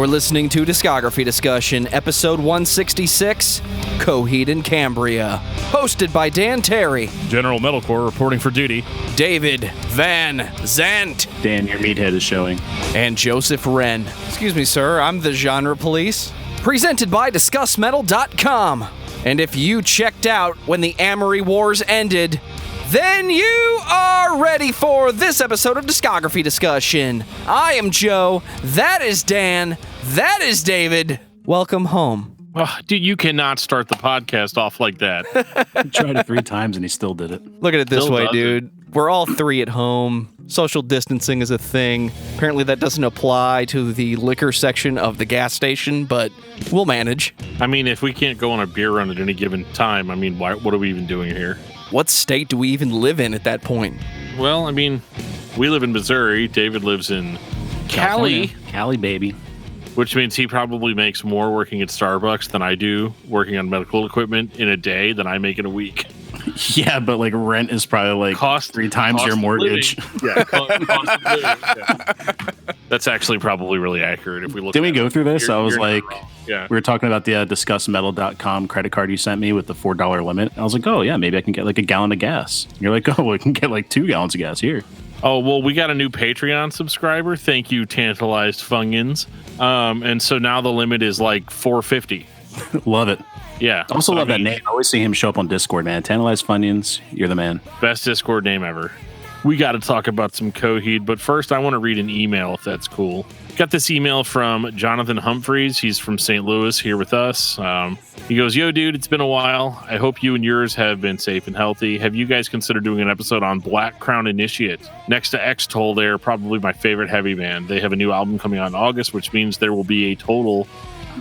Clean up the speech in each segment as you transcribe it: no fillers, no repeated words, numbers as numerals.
You're listening to Discography Discussion, episode 166, COHEED and Cambria. Hosted by Dan Terry. General Metalcore reporting for duty. David Van Zandt. Dan, your meathead is showing. And Joseph Wren. Excuse me, sir, I'm the Genre Police. Presented by discussmetal.com. And if you checked out when the Amory Wars ended, then you are ready for this episode of Discography Discussion. I am Joe, that is Dan, that is David. Welcome home. Oh, dude, you cannot start the podcast off like that. He tried it 3 times and he still did it. Look at it this Still way, does dude. We're all 3 at home. Social distancing is a thing. Apparently that doesn't apply to the liquor section of the gas station, but we'll manage. I mean, if we can't go on a beer run at any given time, I mean, what are we even doing here? What state do we even live in at that point? Well, I mean, we live in Missouri. David lives in Cali, Cali, baby. which means he probably makes more working at Starbucks than I do working on medical equipment in a day than I make in a week. Yeah, but like rent is probably like 3 times your mortgage. Yeah, cost of living. Yeah. That's actually probably really accurate if we look. Did we go through this? I was like, yeah. We were talking about the discussmetal.com credit card you sent me with the $4 limit. I was like, oh yeah, maybe I can get like a gallon of gas. And you're like, oh, we can get like 2 gallons of gas here. Oh, well, we got a new Patreon subscriber. Thank you, Tantalized Fungins. And so now the limit is like $4.50. Love it. Yeah. Also love that name. I always see him show up on Discord, man. Tantalized Funyuns, you're the man. Best Discord name ever. We got to talk about some COHEED, but first I want to read an email if that's cool. Got this email from Jonathan Humphreys. He's from St. Louis here with us. He goes, yo, dude, it's been a while. I hope you and yours have been safe and healthy. Have you guys considered doing an episode on Black Crown Initiate? Next to X-Toll, they're probably my favorite heavy band. They have a new album coming out in August, which means there will be a total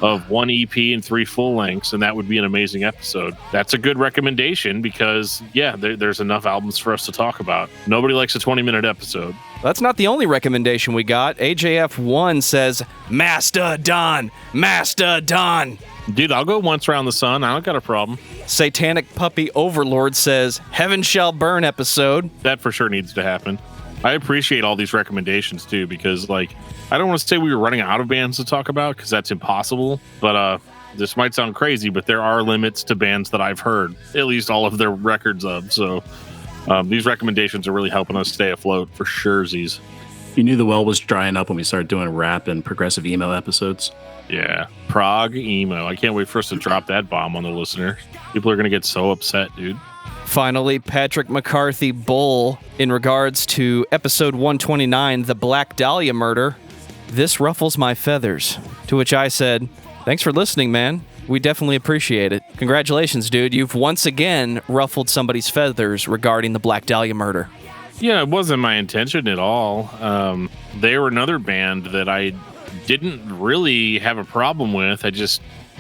of 1 EP and 3 full lengths, and that would be an amazing episode. That's a good recommendation because, yeah, there's enough albums for us to talk about. Nobody likes a 20-minute episode. That's not the only recommendation we got. AJF1 says, Mastodon! Mastodon! Dude, I'll go once around the sun. I don't got a problem. Satanic Puppy Overlord says, Heaven Shall Burn episode. That for sure needs to happen. I appreciate all these recommendations, too, because, like, I don't want to say we were running out of bands to talk about, because that's impossible, but this might sound crazy, but there are limits to bands that I've heard, at least all of their records of, so these recommendations are really helping us stay afloat, for surezies. You knew the well was drying up when we started doing rap and progressive emo episodes. Yeah, prog emo. I can't wait for us to drop that bomb on the listener. People are going to get so upset, dude. Finally, Patrick McCarthy Bull, in regards to episode 129, The Black Dahlia Murder, this ruffles my feathers. To which I said, thanks for listening, man. We definitely appreciate it. Congratulations, dude. You've once again ruffled somebody's feathers regarding the Black Dahlia murder. Yeah, it wasn't my intention at all. They were another band that I didn't really have a problem with.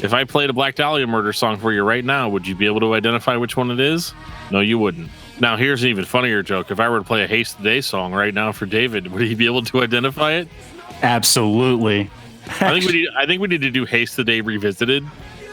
If I played a Black Dahlia Murder song for you right now, would you be able to identify which one it is? No, you wouldn't. Now, here's an even funnier joke. If I were to play a Haste the Day song right now for David, would he be able to identify it? Absolutely. I think we need to do Haste the Day Revisited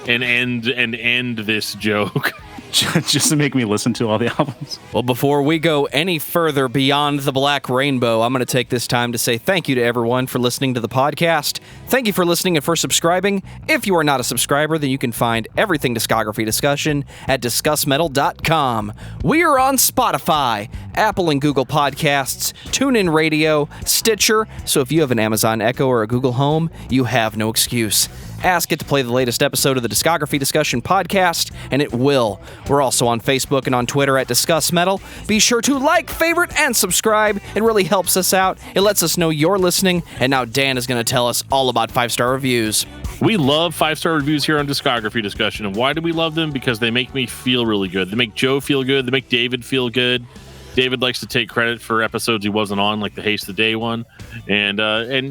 and end this joke. Just to make me listen to all the albums. Well, before we go any further beyond the Black Rainbow, I'm going to take this time to say thank you to everyone for listening to the podcast. Thank you for listening and for subscribing. If you are not a subscriber, then you can find everything Discography Discussion at discussmetal.com. We are on Spotify, Apple and Google Podcasts, TuneIn Radio, Stitcher, so if you have an Amazon Echo or a Google Home, you have no excuse. Ask it to play the latest episode of the Discography Discussion podcast, and it will. We're also on Facebook and on Twitter at Discuss Metal. Be sure to like, favorite, and subscribe. It really helps us out. It lets us know you're listening, and now Dan is going to tell us all about 5-star reviews. We love 5-star reviews here on Discography Discussion, and why do we love them? Because they make me feel really good. They make Joe feel good. They make David feel good. David likes to take credit for episodes he wasn't on, like the Haste the Day one. And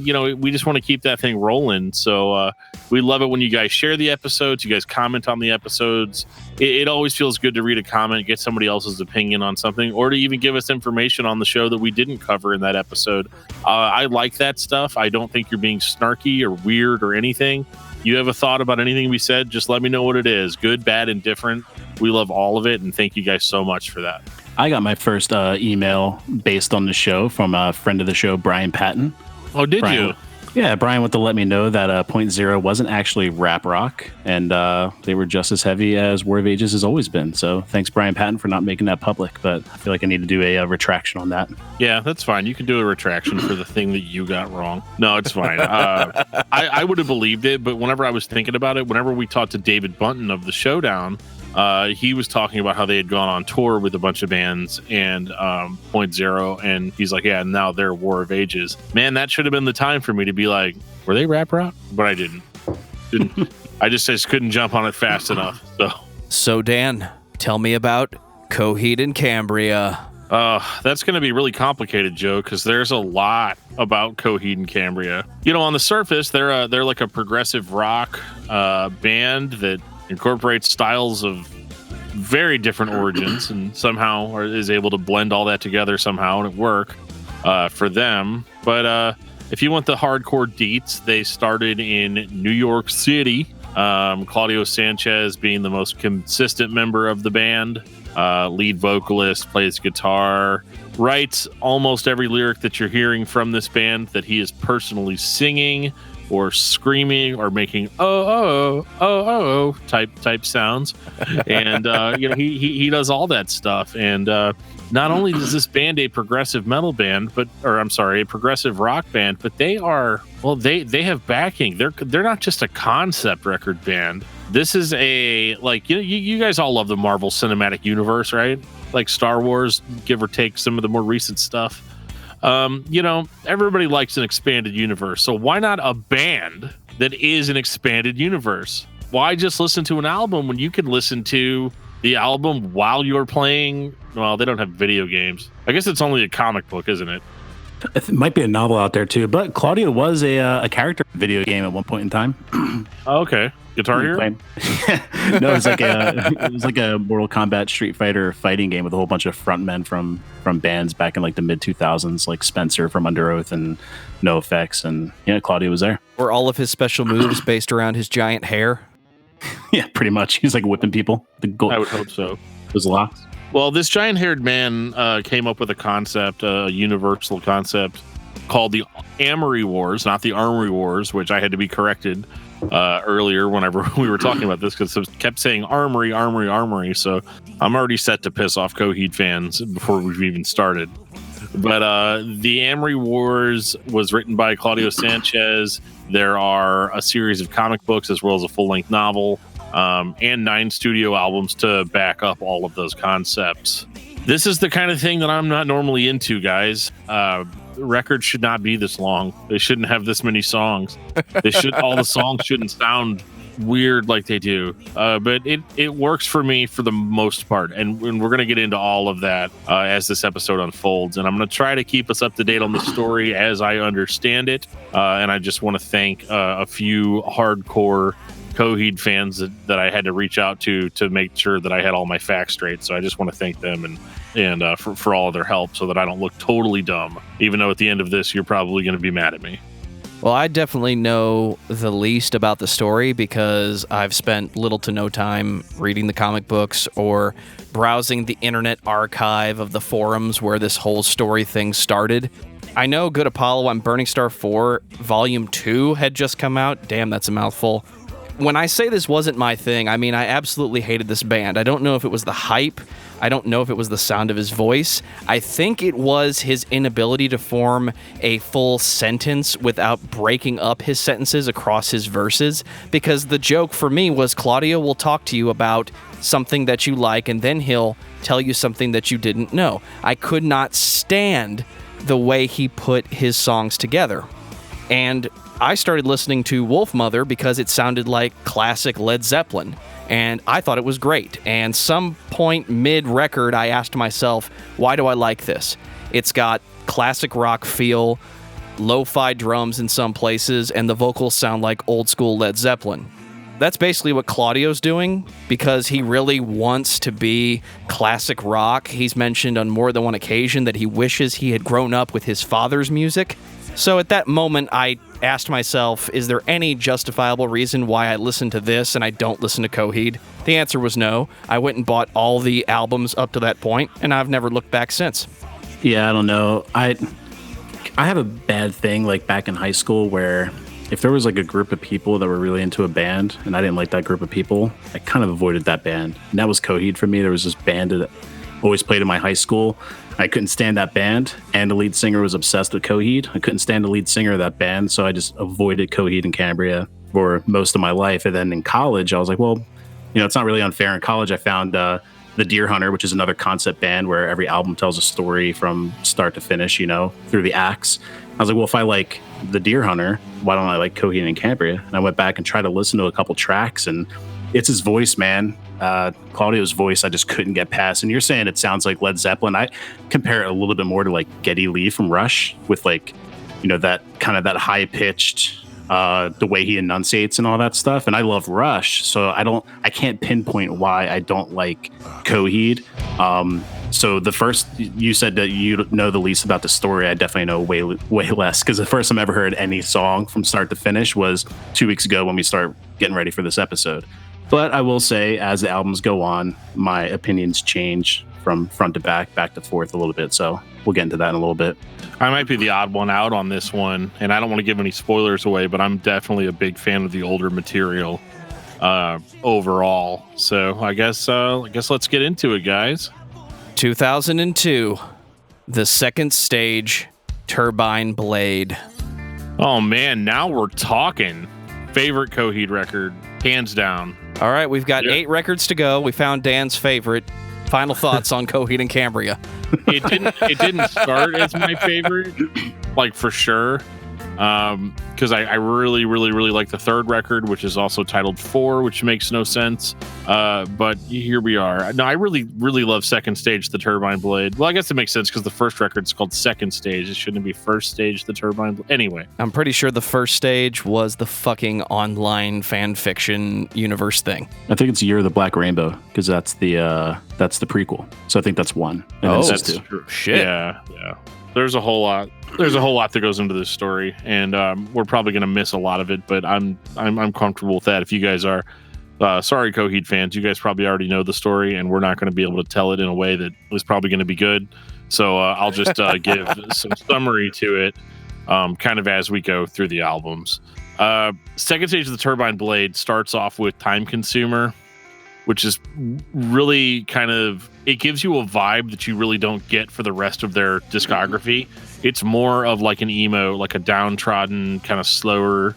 you know, we just want to keep that thing rolling. So we love it when you guys share the episodes, you guys comment on the episodes. It always feels good to read a comment, get somebody else's opinion on something, or to even give us information on the show that we didn't cover in that episode. I like that stuff. I don't think you're being snarky or weird or anything. You have a thought about anything we said, just let me know what it is. Good, bad, and different. We love all of it, and thank you guys so much for that. I got my first email based on the show from a friend of the show, Brian Patton. Oh, did Brian, you? Yeah, Brian wanted to let me know that Point Zero wasn't actually rap rock, and they were just as heavy as War of Ages has always been. So thanks, Brian Patton, for not making that public. But I feel like I need to do a retraction on that. Yeah, that's fine. You can do a retraction for the thing that you got wrong. No, it's fine. I would have believed it, but whenever I was thinking about it, whenever we talked to David Bunton of the Showdown, he was talking about how they had gone on tour with a bunch of bands and Point Zero, and he's like, yeah, now they're War of Ages. Man, that should have been the time for me to be like, were they rap rock? But I didn't. I just couldn't jump on it fast enough. So Dan, tell me about COHEED and Cambria. That's going to be really complicated, Joe, because there's a lot about COHEED and Cambria. You know, on the surface, they're like a progressive rock band that incorporates styles of very different origins and somehow is able to blend all that together somehow and it work for them. But if you want the hardcore deets, they started in New York City. Claudio Sanchez being the most consistent member of the band, lead vocalist, plays guitar, writes almost every lyric that you're hearing from this band that he is personally singing or screaming or making type sounds, and he does all that stuff. And not only is this band a progressive metal band, a progressive rock band, but they have backing. They're not just a concept record band. This is you guys all love the Marvel Cinematic Universe, right? Like Star Wars, give or take some of the more recent stuff. Everybody likes an expanded universe. So why not a band that is an expanded universe? Why just listen to an album when you can listen to the album while you're playing? Well, they don't have video games. I guess it's only a comic book, isn't it? It might be a novel out there too, but Claudio was a character in a video game at one point in time. Oh, okay. Guitar Hero? No, it was like a Mortal Kombat Street Fighter fighting game with a whole bunch of frontmen from bands back in like the mid 2000s, like Spencer from Under Oath and NoFX, and Claudio was there. Were all of his special moves based around his giant hair? Yeah, pretty much. He was like whipping people. I would hope so. Those locks. Well, this giant-haired man came up with a concept, a universal concept called the Amory Wars, not the Armory Wars, which I had to be corrected earlier whenever we were talking about this because it kept saying Armory. So I'm already set to piss off COHEED fans before we've even started. But the Amory Wars was written by Claudio Sanchez. There are a series of comic books as well as a full-length novel. And 9 studio albums to back up all of those concepts. This is the kind of thing that I'm not normally into, guys. Records should not be this long. They shouldn't have this many songs. All the songs shouldn't sound weird like they do. But it works for me for the most part. And we're going to get into all of that as this episode unfolds. And I'm going to try to keep us up to date on the story as I understand it. And I just want to thank a few hardcore COHEED fans that I had to reach out to make sure that I had all my facts straight. So I just want to thank them and for all of their help so that I don't look totally dumb, even though at the end of this, you're probably going to be mad at me. Well, I definitely know the least about the story because I've spent little to no time reading the comic books or browsing the internet archive of the forums where this whole story thing started. I know Good Apollo on Burning Star 4 Volume 2 had just come out. Damn, that's a mouthful. When I say this wasn't my thing, I mean, I absolutely hated this band. I don't know if it was the hype. I don't know if it was the sound of his voice. I think it was his inability to form a full sentence without breaking up his sentences across his verses, because the joke for me was Claudio will talk to you about something that you like, and then he'll tell you something that you didn't know. I could not stand the way he put his songs together. And I started listening to Wolfmother because it sounded like classic Led Zeppelin, and I thought it was great. And some point mid-record, I asked myself, why do I like this? It's got classic rock feel, lo-fi drums in some places, and the vocals sound like old-school Led Zeppelin. That's basically what Claudio's doing because he really wants to be classic rock. He's mentioned on more than one occasion that he wishes he had grown up with his father's music. So at that moment, I asked myself, is there any justifiable reason why I listen to this and I don't listen to COHEED? The answer was no. I went and bought all the albums up to that point, and I've never looked back since. Yeah, I don't know. I have a bad thing like back in high school where if there was like a group of people that were really into a band and I didn't like that group of people, I kind of avoided that band. And that was Coheed for me. There was this band that always played in my high school. I couldn't stand that band, and the lead singer was obsessed with Coheed. I couldn't stand the lead singer of that band, so I just avoided Coheed and Cambria for most of my life. And then in college, I was like, well, it's not really unfair. In college, I found The Deer Hunter, which is another concept band where every album tells a story from start to finish, through the acts. I was like, well, if I like The Deer Hunter, why don't I like Coheed and Cambria? And I went back and tried to listen to a couple tracks, and it's his voice, man. Claudio's voice, I just couldn't get past. And you're saying it sounds like Led Zeppelin. I compare it a little bit more to like Geddy Lee from Rush with like, that kind of that high pitched, the way he enunciates and all that stuff. And I love Rush, so I can't pinpoint why I don't like Coheed. So the first, you said that you know the least about the story. I definitely know way less, because the first time I ever heard any song from start to finish was 2 weeks ago when we started getting ready for this episode. But I will say, as the albums go on, my opinions change from front to back to forth a little bit. So we'll get into that in a little bit. I might be the odd one out on this one, and I don't want to give any spoilers away, but I'm definitely a big fan of the older material overall. So I guess let's get into it, guys. 2002, The Second Stage, Turbine Blade. Oh man, now we're talking. Favorite Coheed record, hands down. All right, we've got 8 records to go. We found Dan's favorite. Final thoughts on Coheed and Cambria. It didn't start as my favorite, like for sure. Because I really, really, really like the third record, which is also titled 4, which makes no sense. But here we are. No, I really, really love Second Stage, The Turbine Blade. Well, I guess it makes sense because the first record's called Second Stage. It shouldn't be First Stage, The Turbine Blade. Anyway. I'm pretty sure the first stage was the fucking online fan fiction universe thing. I think it's Year of the Black Rainbow, because that's the prequel. So I think that's 1. And that's true. Shit. Yeah. There's a whole lot that goes into this story, and we're probably going to miss a lot of it, but I'm comfortable with that. If you guys are, sorry, Coheed fans, you guys probably already know the story, and we're not going to be able to tell it in a way that is probably going to be good. So I'll just give some summary to it, kind of as we go through the albums. Second Stage of the Turbine Blade starts off with Time Consumer, which is really kind of, it gives you a vibe that you really don't get for the rest of their discography. It's more of like an emo, like a downtrodden, kind of slower,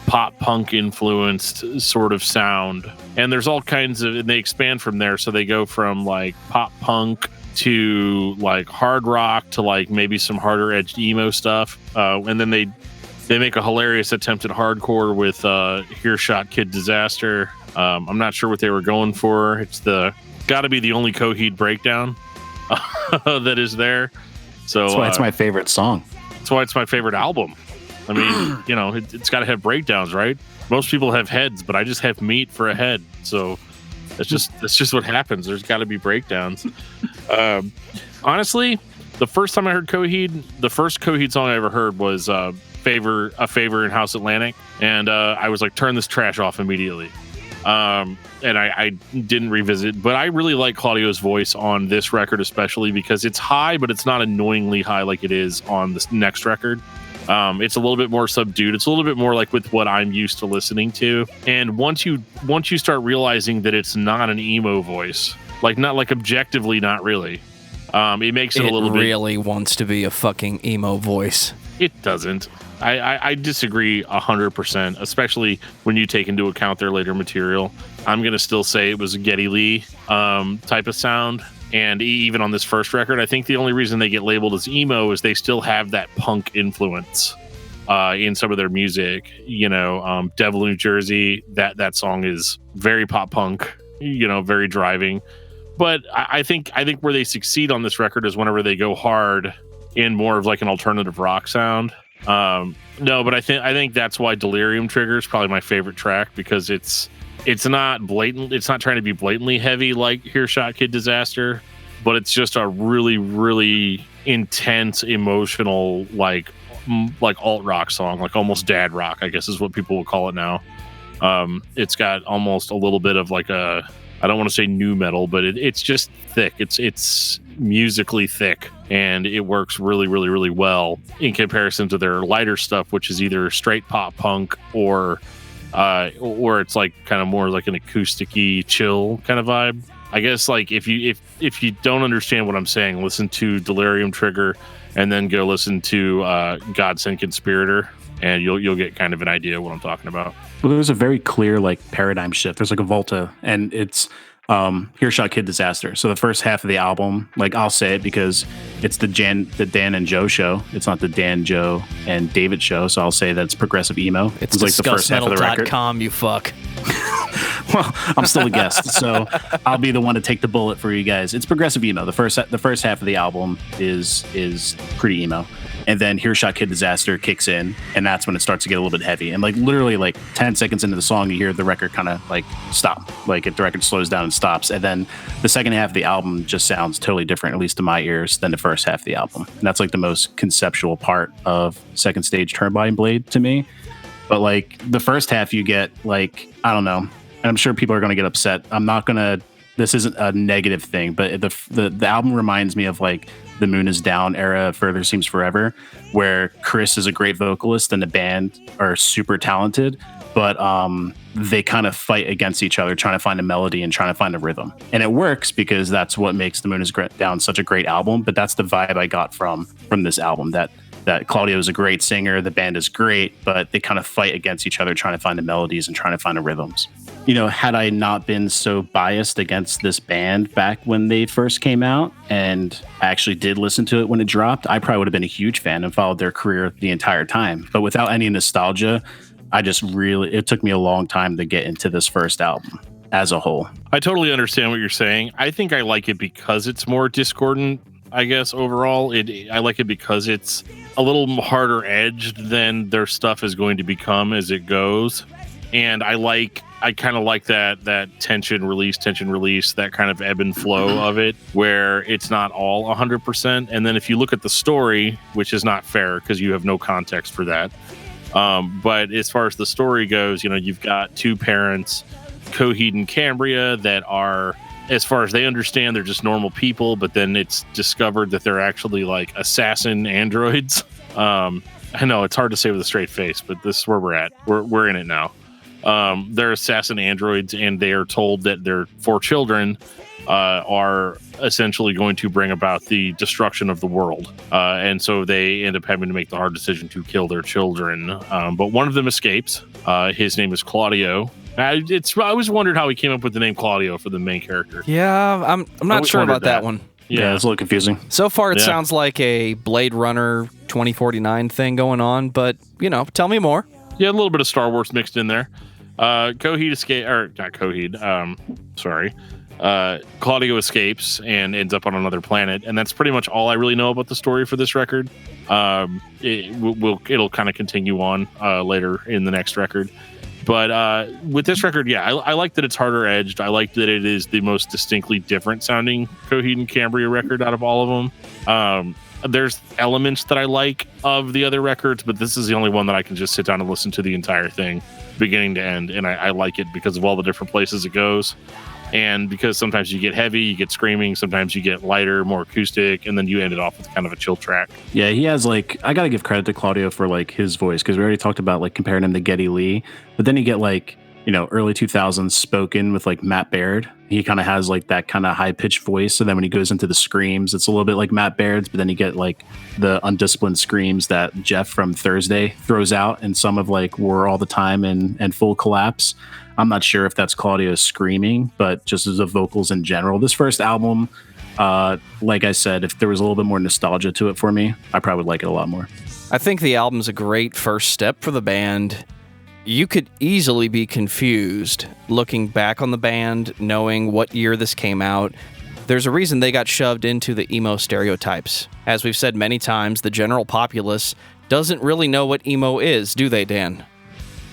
pop punk influenced sort of sound. And there's all kinds of, and they expand from there. So they go from like pop punk to like hard rock to like maybe some harder edged emo stuff. And then they make a hilarious attempt at hardcore with Hearshot Kid Disaster. I'm not sure what they were going for. It's got to be the only Coheed breakdown that is there. So that's why it's my favorite song. That's why it's my favorite album. I mean, it's got to have breakdowns, right? Most people have heads, but I just have meat for a head. So that's just what happens. There's got to be breakdowns. Honestly, the first time I heard Coheed, the first Coheed song I ever heard was A Favor in House Atlantic, and I was like, turn this trash off immediately. And I didn't revisit, but I really like Claudio's voice on this record, especially because it's high, but it's not annoyingly high like it is on this next record. It's a little bit more subdued. It's a little bit more like with what I'm used to listening to. And once you start realizing that it's not an emo voice, like not like objectively, not really, it makes it a little bit. It really wants to be a fucking emo voice. It doesn't. I disagree 100%, especially when you take into account their later material. I'm going to still say it was a Geddy Lee type of sound. And even on this first record, I think the only reason they get labeled as emo is they still have that punk influence in some of their music. Devil New Jersey, that song is very pop punk, very driving. But I think where they succeed on this record is whenever they go hard in more of like an alternative rock sound. No, but I think that's why Delirium Trigger is probably my favorite track, because it's not blatant. It's not trying to be blatantly heavy like Hearshot Kid Disaster, but it's just a really, really intense, emotional, like alt rock song, like almost dad rock, I guess is what people will call it now. It's got almost a little bit of like a I don't want to say new metal, but it's just thick. It's musically thick, and it works really, really, really well in comparison to their lighter stuff, which is either straight pop punk or it's like kind of more like an acousticy, chill kind of vibe. I guess like if you don't understand what I'm saying, listen to Delirium Trigger, and then go listen to Godsend Conspirator, and you'll get kind of an idea of what I'm talking about. Well, there's a very clear like paradigm shift. There's like a Volta, and it's Hearshot Kid Disaster. So the first half of the album, like I'll say it because it's the Dan and Joe show. It's not the Dan, Joe, and David show. So I'll say that it's progressive emo. It's like the first half of the record. discussmetal.com, you fuck. Well, I'm still a guest, so I'll be the one to take the bullet for you guys. It's progressive emo. The first half of the album is pretty emo, and then Hearshot Kid Disaster kicks in, and that's when it starts to get a little bit heavy. And like literally like 10 seconds into the song, you hear the record kind of like stop, like the record slows down and stops, and then the second half of the album just sounds totally different, at least to my ears, than the first half of the album. And that's like the most conceptual part of Second Stage Turbine Blade to me. But like the first half, you get like, I don't know. And I'm sure people are going to get upset. This isn't a negative thing, but the album reminds me of like the Moon Is Down era, Further Seems Forever, where Chris is a great vocalist and the band are super talented, but they kind of fight against each other, trying to find a melody and trying to find a rhythm. And it works because that's what makes The Moon Is Down such a great album. But that's the vibe I got from this album, that Claudio is a great singer, the band is great, but they kind of fight against each other, trying to find the melodies and trying to find the rhythms. You know, had I not been so biased against this band back when they first came out, and I actually did listen to it when it dropped, I probably would have been a huge fan and followed their career the entire time. But without any nostalgia, it took me a long time to get into this first album as a whole. I totally understand what you're saying. I think I like it because it's more discordant, I guess, overall. I like it because it's a little harder edged than their stuff is going to become as it goes. And I kind of like that tension release, that kind of ebb and flow of it, where it's not all 100%. And then if you look at the story, which is not fair because you have no context for that. But as far as the story goes, you know, you've got two parents, COHEED and Cambria, that are, as far as they understand, they're just normal people, but then it's discovered that they're actually like assassin androids. I know it's hard to say with a straight face, but this is where we're at. We're in it now. They're assassin androids, and they are told that their 4 children are essentially going to bring about the destruction of the world. And so they end up having to make the hard decision to kill their children. But one of them escapes. His name is Claudio. I always wondered how he came up with the name Claudio for the main character. Yeah, I'm not sure about that one. Yeah, it's a little confusing. So far, it sounds like a Blade Runner 2049 thing going on, but, you know, tell me more. Yeah, a little bit of Star Wars mixed in there. Claudio escapes and ends up on another planet, and that's pretty much all I really know about the story for this record. It'll kind of continue on later in the next record. But with this record, I like that it's harder edged. I like that it is the most distinctly different sounding COHEED and Cambria record out of all of them. There's elements that I like of the other records, but this is the only one that I can just sit down and listen to the entire thing, beginning to end. And I like it because of all the different places it goes. And because sometimes you get heavy, you get screaming, sometimes you get lighter, more acoustic, and then you end it off with kind of a chill track. Yeah, he has like, I got to give credit to Claudio for like his voice, because we already talked about like comparing him to Geddy Lee, but then you get like, you know, early 2000s spoken with like Matt Baird. He kind of has like that kind of high pitched voice. So then when he goes into the screams, it's a little bit like Matt Baird's, but then you get like the undisciplined screams that Jeff from Thursday throws out, and some of like War All the Time and Full Collapse. I'm not sure if that's Claudio screaming, but just as the vocals in general, this first album, like I said, if there was a little bit more nostalgia to it for me, I probably would like it a lot more. I think the album's a great first step for the band. You could easily be confused looking back on the band, knowing what year this came out. There's a reason they got shoved into the emo stereotypes. As we've said many times, the general populace doesn't really know what emo is, do they, Dan?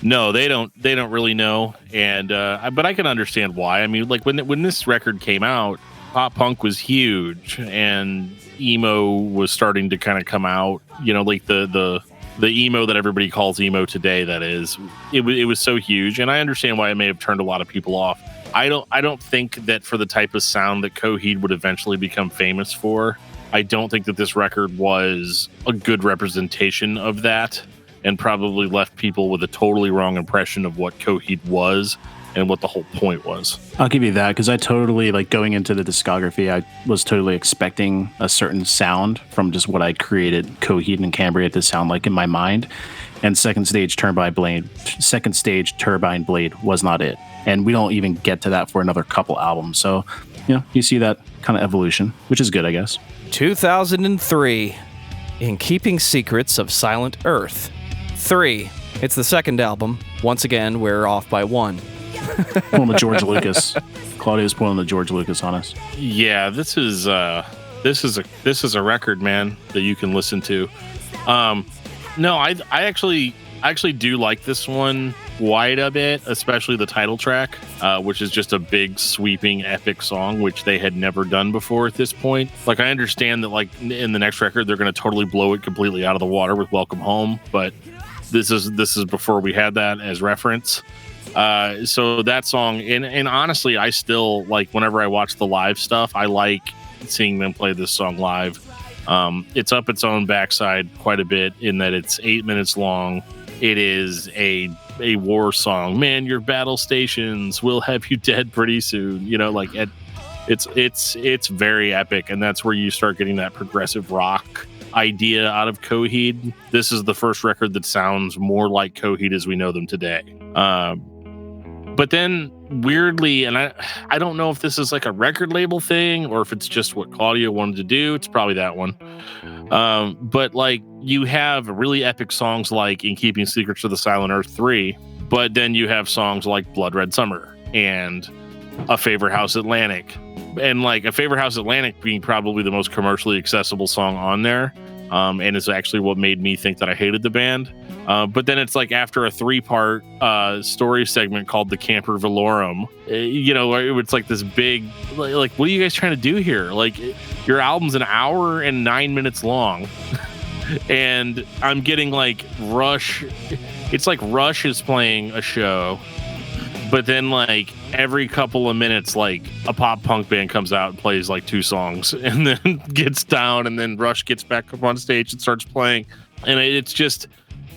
No, they don't really know, and but I can understand why. I mean, like when this record came out, pop punk was huge, and emo was starting to kind of come out. You know, like the emo that everybody calls emo today. That is, it was so huge, and I understand why it may have turned a lot of people off. I don't think that for the type of sound that Coheed would eventually become famous for, I don't think that this record was a good representation of that, and probably left people with a totally wrong impression of what Coheed was and what the whole point was. I'll give you that, because I totally, like, going into the discography, I was totally expecting a certain sound from just what I created Coheed and Cambria to sound like in my mind. And Second Stage Turbine Blade was not it. And we don't even get to that for another couple albums. So, you see that kind of evolution, which is good, I guess. 2003, In Keeping Secrets of Silent Earth. 3. It's the second album. Once again, we're off by 1. Pulling the George Lucas. Claudio's pulling the George Lucas on us. Yeah, this is a record, man, that you can listen to. No, I actually do like this one quite a bit, especially the title track, which is just a big sweeping epic song, which they had never done before at this point. Like, I understand that, like, in the next record they're going to totally blow it completely out of the water with Welcome Home, but this is before we had that as reference. So that song, and honestly, I still, like, whenever I watch the live stuff, I like seeing them play this song live. It's up its own backside quite a bit in that it's 8 minutes long. It is a war song. Man, your battle stations will have you dead pretty soon. Like, it's very epic, and that's where you start getting that progressive rock idea out of Coheed. This is the first record that sounds more like Coheed as we know them today. But then weirdly, and I don't know if this is like a record label thing or if it's just what Claudio wanted to do. It's probably that one. But like, you have really epic songs like In Keeping Secrets of the Silent Earth 3, but then you have songs like Blood Red Summer and A Favorite House Atlantic. And like A Favorite House Atlantic being probably the most commercially accessible song on there. And it's actually what made me think that I hated the band. But then it's like after a 3-part story segment called The Camper Valorum, it's like this big, like, what are you guys trying to do here? Like, your album's an hour and 9 minutes long. And I'm getting like Rush. It's like Rush is playing a show, but then like every couple of minutes, like a pop punk band comes out and plays like 2 songs and then gets down, and then Rush gets back up on stage and starts playing. And it's just,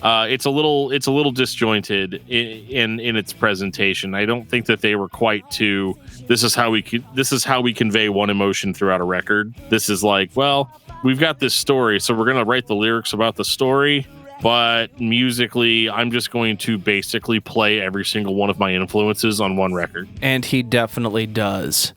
it's a little disjointed in its presentation. I don't think that they were quite to, this is how we convey one emotion throughout a record. This is like, well, we've got this story, so we're going to write the lyrics about the story, but musically, I'm just going to basically play every single one of my influences on one record. And he definitely does.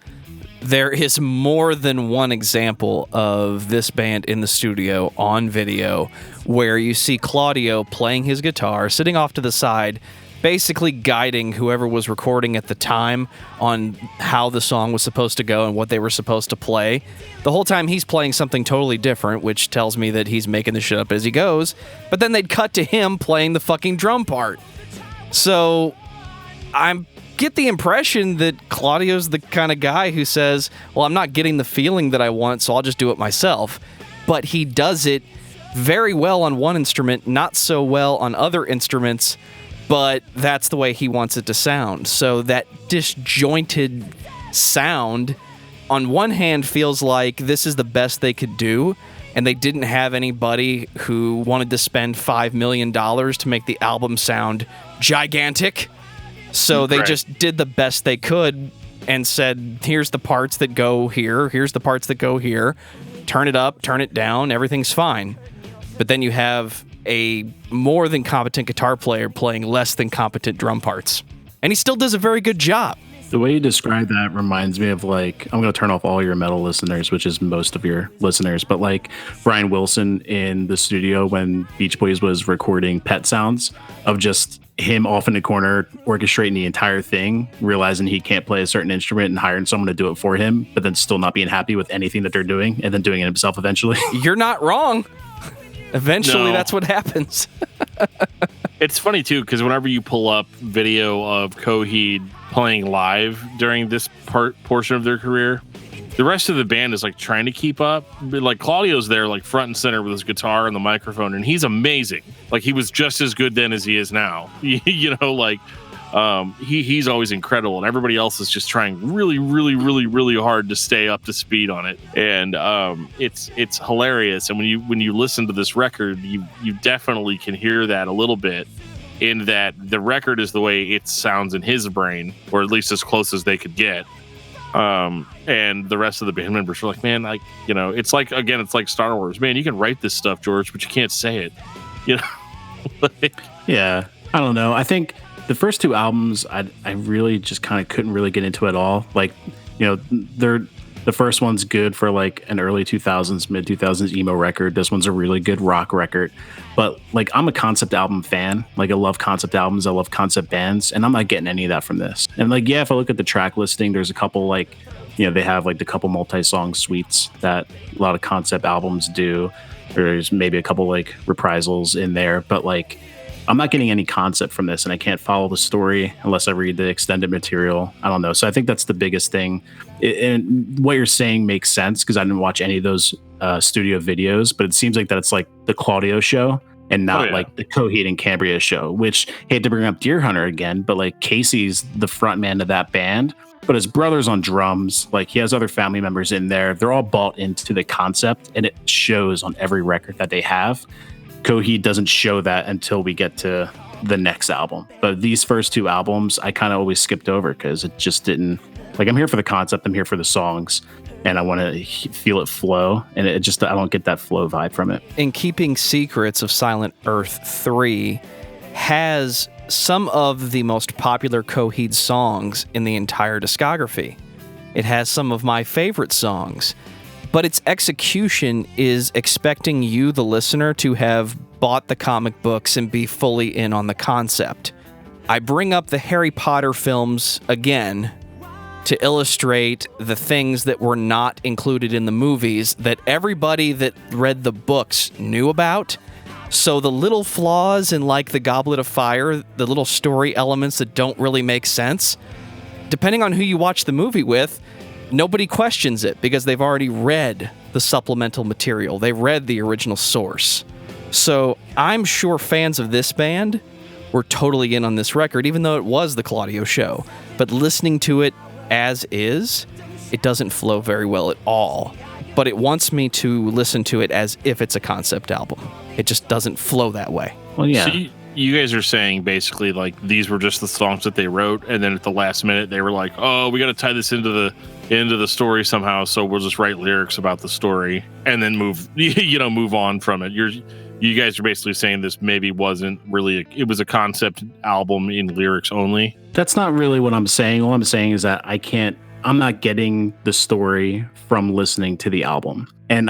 There is more than one example of this band in the studio on video where you see Claudio playing his guitar, sitting off to the side, basically guiding whoever was recording at the time on how the song was supposed to go and what they were supposed to play. The whole time he's playing something totally different, which tells me that he's making the shit up as he goes. But then they'd cut to him playing the fucking drum part. So I get the impression that Claudio's the kind of guy who says, well, I'm not getting the feeling that I want, so I'll just do it myself. But he does it very well on one instrument, not so well on other instruments, but that's the way he wants it to sound. So that disjointed sound, on one hand, feels like this is the best they could do, and they didn't have anybody who wanted to spend $5 million to make the album sound gigantic. So they just did the best they could and said, here's the parts that go here, here's the parts that go here, turn it up, turn it down, everything's fine. But then you have a more than competent guitar player playing less than competent drum parts. And he still does a very good job. The way you describe that reminds me of, like, I'm going to turn off all your metal listeners, which is most of your listeners, but like Brian Wilson in the studio when Beach Boys was recording Pet Sounds, of just him off in the corner orchestrating the entire thing, realizing he can't play a certain instrument and hiring someone to do it for him, but then still not being happy with anything that they're doing and then doing it himself eventually. You're not wrong. Eventually, that's what happens. It's funny, too, because whenever you pull up video of Coheed playing live during this portion of their career, the rest of the band is like trying to keep up. Like, Claudio's there, like, front and center with his guitar and the microphone, and he's amazing. Like, he was just as good then as he is now. he's always incredible, and everybody else is just trying really, really, really, really hard to stay up to speed on it. And it's hilarious. And when you listen to this record, you definitely can hear that a little bit, in that the record is the way it sounds in his brain, or at least as close as they could get. And the rest of the band members are like, man, like, you know, it's like Star Wars, man, you can write this stuff, George, but you can't say it, you know. Yeah, I don't know. I think the first two albums, I really just kind of couldn't really get into at all. Like, you know, the first one's good for like an early 2000s, mid 2000s emo record. This one's a really good rock record. But like, I'm a concept album fan. Like, I love concept albums. I love concept bands. And I'm not getting any of that from this. And like, yeah, if I look at the track listing, there's a couple like, you know, they have like the couple multi-song suites that a lot of concept albums do. There's maybe a couple like reprisals in there. But like, I'm not getting any concept from this, and I can't follow the story unless I read the extended material. I don't know. So I think that's the biggest thing. And what you're saying makes sense, because I didn't watch any of those studio videos, but it seems like that it's like the Claudio show and not like the COHEED and Cambria show, which, hate to bring up Deer Hunter again, but like Casey's the front man of that band, but his brother's on drums. Like, he has other family members in there. They're all bought into the concept, and it shows on every record that they have. COHEED doesn't show that until we get to the next album. But these first two albums, I kind of always skipped over because it just didn't, like, I'm here for the concept, I'm here for the songs, and I want to feel it flow. And it just, I don't get that flow vibe from it. In Keeping Secrets of Silent Earth 3 has some of the most popular COHEED songs in the entire discography. It has some of my favorite songs. But its execution is expecting you, the listener, to have bought the comic books and be fully in on the concept. I bring up the Harry Potter films again to illustrate the things that were not included in the movies that everybody that read the books knew about. So the little flaws in, like, the Goblet of Fire, the little story elements that don't really make sense, depending on who you watch the movie with, nobody questions it because they've already read the supplemental material. They read the original source. So I'm sure fans of this band were totally in on this record, even though it was the Claudio show. But listening to it as is, it doesn't flow very well at all. But it wants me to listen to it as if it's a concept album. It just doesn't flow that way. Well, yeah. So you guys are saying basically like these were just the songs that they wrote, and then at the last minute they were like, oh, we got to tie this into the story somehow, so we'll just write lyrics about the story and then move on from it. You guys are basically saying this maybe wasn't really it was a concept album in lyrics only. That's not really what I'm saying. All I'm saying is that I'm not getting the story from listening to the album. And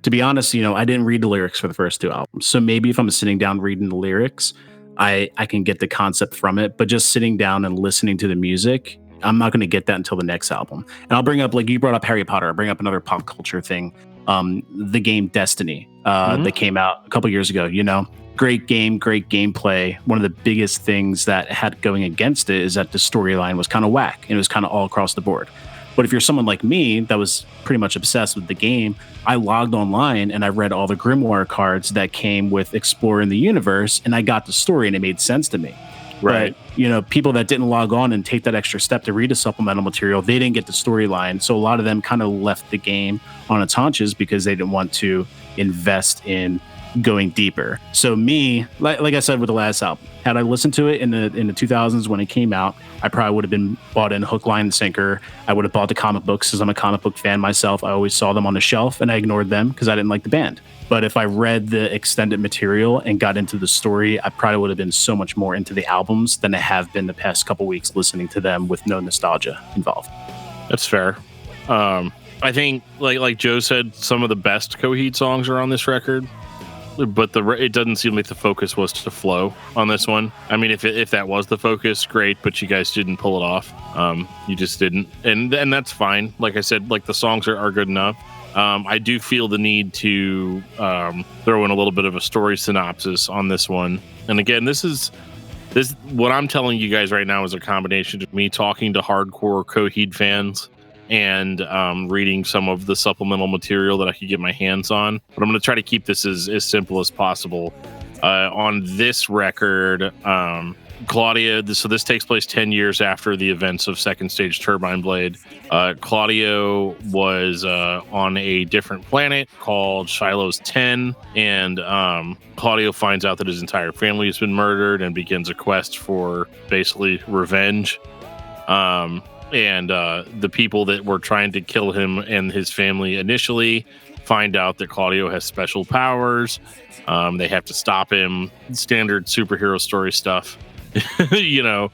to be honest, I didn't read the lyrics for the first two albums. So maybe if I'm sitting down reading the lyrics, I can get the concept from it. But just sitting down and listening to the music, I'm not going to get that until the next album. And I'll bring up, like you brought up Harry Potter, I'll bring up another pop culture thing. The game Destiny that came out a couple years ago, great game, great gameplay. One of the biggest things that had going against it is that the storyline was kind of whack, and it was kind of all across the board. But if you're someone like me that was pretty much obsessed with the game, I logged online and I read all the Grimoire cards that came with exploring the universe, and I got the story and it made sense to me. Right. But, people that didn't log on and take that extra step to read the supplemental material, they didn't get the storyline. So a lot of them kind of left the game on its haunches because they didn't want to invest in going deeper. So me, like I said with the last album, had I listened to it in the 2000s when it came out, I probably would have been bought in hook, line, and sinker. I would have bought the comic books because I'm a comic book fan myself. I always saw them on the shelf and I ignored them because I didn't like the band. But if I read the extended material and got into the story, I probably would have been so much more into the albums than I have been the past couple weeks listening to them with no nostalgia involved. That's fair. I think, like Joe said, some of the best COHEED songs are on this record. But it doesn't seem like the focus was to flow on this one. I mean, if that was the focus, great, but you guys didn't pull it off. You just didn't, and that's fine. Like I said, like the songs are good enough. I do feel the need to throw in a little bit of a story synopsis on this one. And again, this what I'm telling you guys right now is a combination of me talking to hardcore COHEED fans and reading some of the supplemental material that I could get my hands on. But I'm going to try to keep this as simple as possible. On this record, Claudio, so this takes place 10 years after the events of Second Stage Turbine Blade. Claudio was on a different planet called Shiloh's 10, and Claudio finds out that his entire family has been murdered and begins a quest for basically revenge. And the people that were trying to kill him and his family initially find out that Claudio has special powers. They have to stop him. Standard superhero story stuff. you know,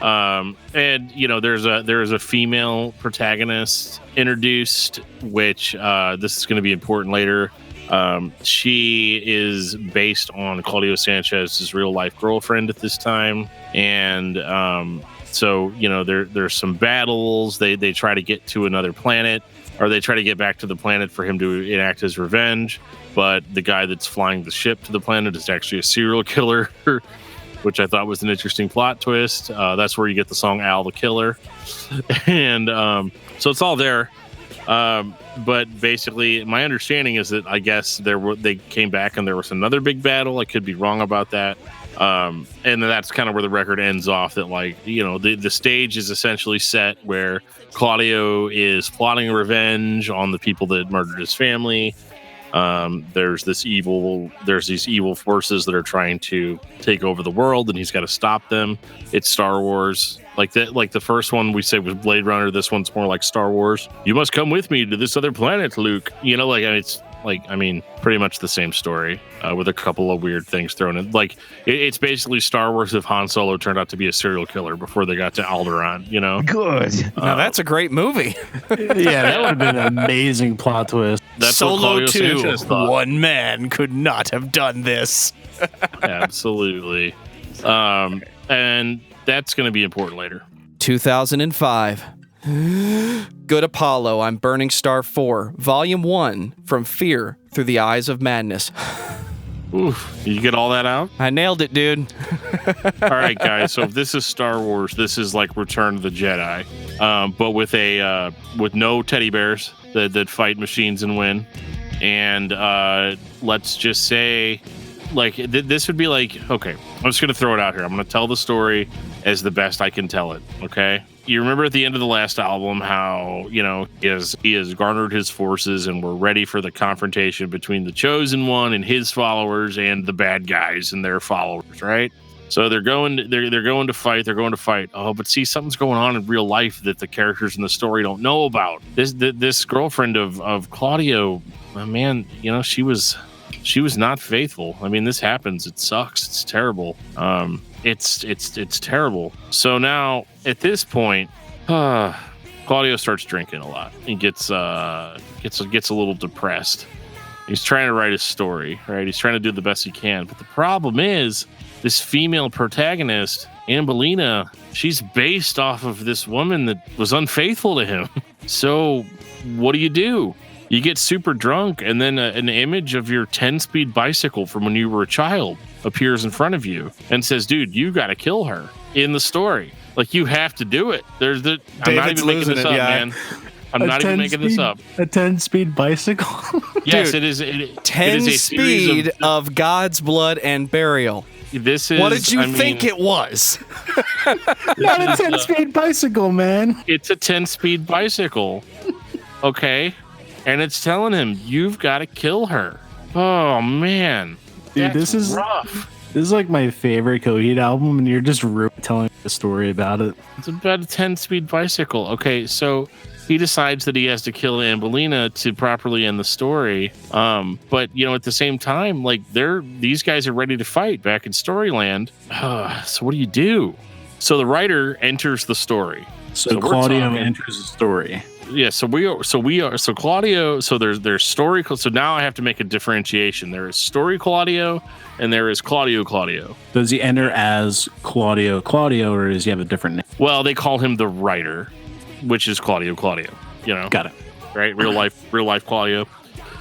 and you know, there's a female protagonist introduced, which this is going to be important later. She is based on Claudio Sanchez's real life girlfriend at this time, and so you know, there's some battles. They try to get to another planet, or they try to get back to the planet for him to enact his revenge. But the guy that's flying the ship to the planet is actually a serial killer. Which I thought was an interesting plot twist. That's where you get the song Al the Killer. And so it's all there. But basically, my understanding is that I guess they came back and there was another big battle. I could be wrong about that. And then that's kind of where the record ends off, that, like, you know, the stage is essentially set where Claudio is plotting revenge on the people that murdered his family. There's these evil forces that are trying to take over the world, and he's got to stop them. It's Star Wars. Like the first one we say was Blade Runner. This one's more like Star Wars. You must come with me to this other planet, Luke. You know, like, it's like, I mean, pretty much the same story, with a couple of weird things thrown in. Like, it's basically Star Wars if Han Solo turned out to be a serial killer before they got to Alderaan, you know? Good. Now that's a great movie. Yeah, that would have been an amazing plot twist. That's Solo 2, thought. one man could not have done this. Absolutely. And that's going to be important later. 2005. Good Apollo, I'm Burning Star 4, Volume 1, From Fear Through the Eyes of Madness. Oof, did you get all that out? I nailed it, dude. All right, guys. So if this is Star Wars, this is like Return of the Jedi, but with no teddy bears that fight machines and win. And let's just say, like, this would be like, okay, I'm just gonna throw it out here. I'm gonna tell the story as the best I can tell it. Okay. You remember at the end of the last album how, you know, he has garnered his forces and we're ready for the confrontation between the Chosen One and his followers and the bad guys and their followers, right? So they're going to fight. Oh, but see, something's going on in real life that the characters in the story don't know about. This girlfriend of Claudio, man, you know, she was not faithful. I mean, this happens. It sucks. It's terrible. It's terrible. So now at this point, Claudio starts drinking a lot and gets a little depressed. He's trying to write his story, right? He's trying to do the best he can. But the problem is this female protagonist, Ambelina, she's based off of this woman that was unfaithful to him. So what do? You get super drunk, and then an image of your 10-speed bicycle from when you were a child appears in front of you and says, dude, you got to kill her in the story. Like, you have to do it. I'm not even making this up, man. I'm not even making this up. A 10-speed bicycle? Yes, Dude, it is. 10 speed of God's blood and burial. This is. What did you think it was? Not a 10-speed bicycle, man. It's a 10-speed bicycle. Okay. And it's telling him, you've got to kill her. Oh, man. Dude, this is rough. This is like my favorite Coheed album, and you're just telling a story about it. It's about a 10-speed bicycle. Okay, so he decides that he has to kill Ambelina to properly end the story. But, you know, at the same time, like, these guys are ready to fight back in Storyland. So what do? So the writer enters the story. So Claudio enters the story. Yeah, so Claudio, so there's story. So now I have to make a differentiation. There is story Claudio and there is Claudio. Does he enter as Claudio, or does he have a different name? Well, they call him the writer, which is Claudio, you know. Got it. Right? Real life Claudio.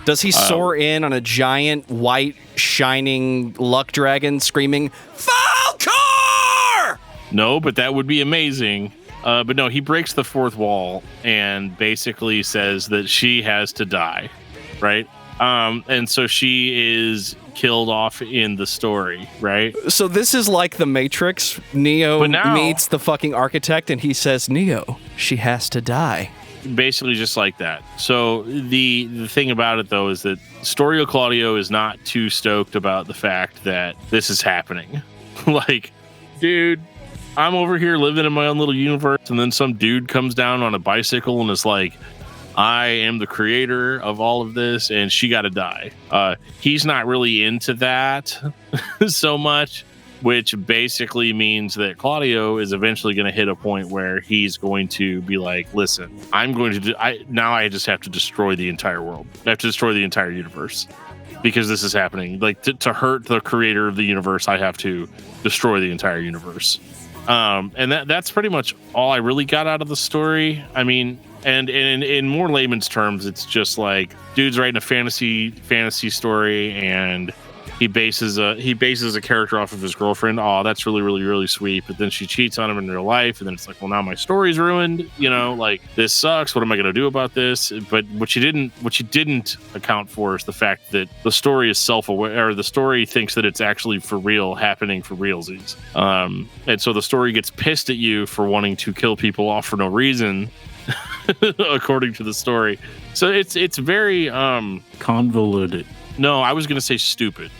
Does he soar in on a giant, white, shining luck dragon screaming, Falcor? No, but that would be amazing. But no, he breaks the fourth wall and basically says that she has to die, right? And so she is killed off in the story, right? So this is like the Matrix. Neo meets the fucking architect and he says, Neo, she has to die. Basically just like that. So the thing about it, though, is that Storio Claudio is not too stoked about the fact that this is happening. Like, dude, I'm over here living in my own little universe, and then some dude comes down on a bicycle and is like, I am the creator of all of this, and she got to die. He's not really into that so much, which basically means that Claudio is eventually going to hit a point where he's going to be like, listen, I'm going to I just have to destroy the entire world. I have to destroy the entire universe because this is happening. Like, to hurt the creator of the universe, I have to destroy the entire universe. And that's pretty much all I really got out of the story. I mean, and in more layman's terms, it's just like dude's writing a fantasy story, and he bases a character off of his girlfriend. Oh, that's really, really, really sweet. But then she cheats on him in real life, and then it's like, well, now my story's ruined. You know, like, this sucks. What am I going to do about this? But what you didn't account for is the fact that the story is self-aware, or the story thinks that it's actually for real, happening for realsies. And so the story gets pissed at you for wanting to kill people off for no reason, according to the story. So it's very convoluted. No, I was going to say stupid.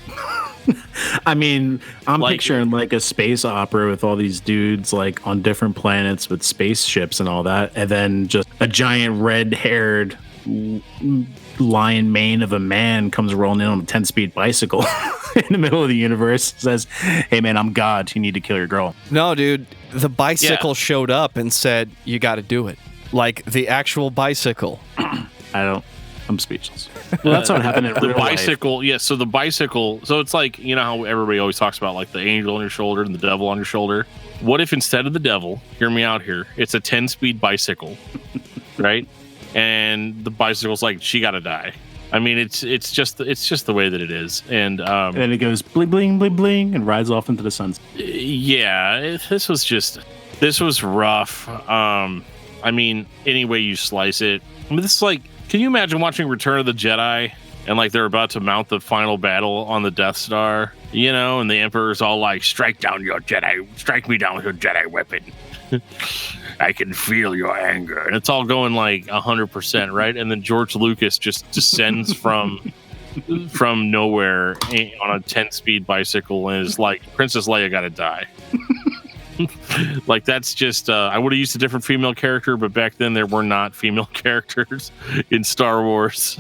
I mean, I'm picturing like a space opera with all these dudes like on different planets with spaceships and all that, and then just a giant red-haired lion mane of a man comes rolling in on a 10-speed bicycle in the middle of the universe, says, hey man, I'm God, you need to kill your girl. No, dude, the bicycle showed up and said, you got to do it. Like, the actual bicycle. I'm speechless. Well, that's what happened in real bicycle life. Yeah, so the bicycle, so it's like, you know how everybody always talks about like the angel on your shoulder and the devil on your shoulder. What if instead of the devil, hear me out here, it's a 10-speed bicycle, right? And the bicycle's like, she gotta die. I mean, it's just the way that it is. And then it goes bling bling bling bling and rides off into the sunset. Yeah, this was rough. I mean, any way you slice it. I mean, this is like, can you imagine watching Return of the Jedi and like they're about to mount the final battle on the Death Star, you know, and the Emperor's all like, strike me down with your Jedi weapon. I can feel your anger. And it's all going like 100%, right? And then George Lucas just descends from nowhere on a 10-speed bicycle and is like, Princess Leia gotta die. Like, that's just I would have used a different female character, but back then there were not female characters in Star Wars,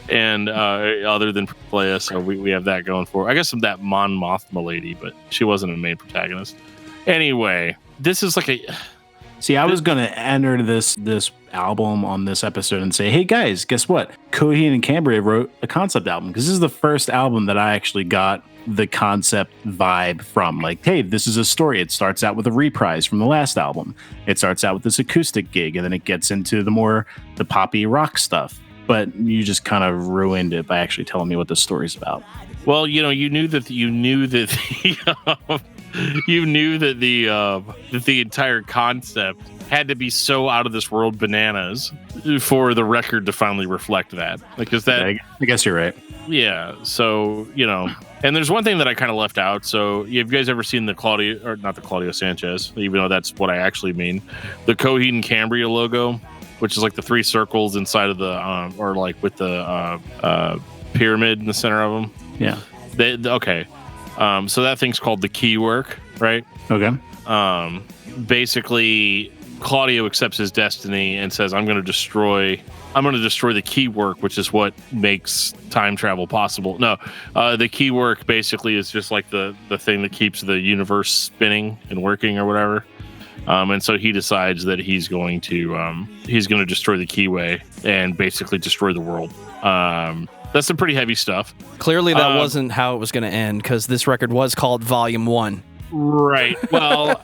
and other than Leia, so we have that going for. I guess that Mon Mothma lady, but she wasn't a main protagonist. Anyway, this is like a. See, I was gonna enter this album on this episode and say, hey guys, guess what? COHEED and Cambria wrote a concept album, because this is the first album that I actually got the concept vibe from. Like, hey, this is a story. It starts out with a reprise from the last album. It starts out with this acoustic gig, and then it gets into the poppy rock stuff. But you just kind of ruined it by actually telling me what the story's about. Well, you know, you knew that the entire concept had to be so out of this world bananas for the record to finally reflect that. Like, is that? I guess you're right. Yeah. So, you know, and there's one thing that I kind of left out. So, have you guys ever seen the Claudio, or not the Claudio Sanchez, even though that's what I actually mean, the COHEED and Cambria logo, which is like the 3 circles inside of the, or like with the pyramid in the center of them. Yeah. Okay. So that thing's called the Keywork, right? Okay. Basically, Claudio accepts his destiny and says, I'm going to destroy the Keywork, which is what makes time travel possible. No, the Keywork basically is just like the thing that keeps the universe spinning and working or whatever. And so he decides that he's going to destroy the Keyway and basically destroy the world. That's some pretty heavy stuff. Clearly that wasn't how it was going to end, because this record was called Volume 1. Right. Well,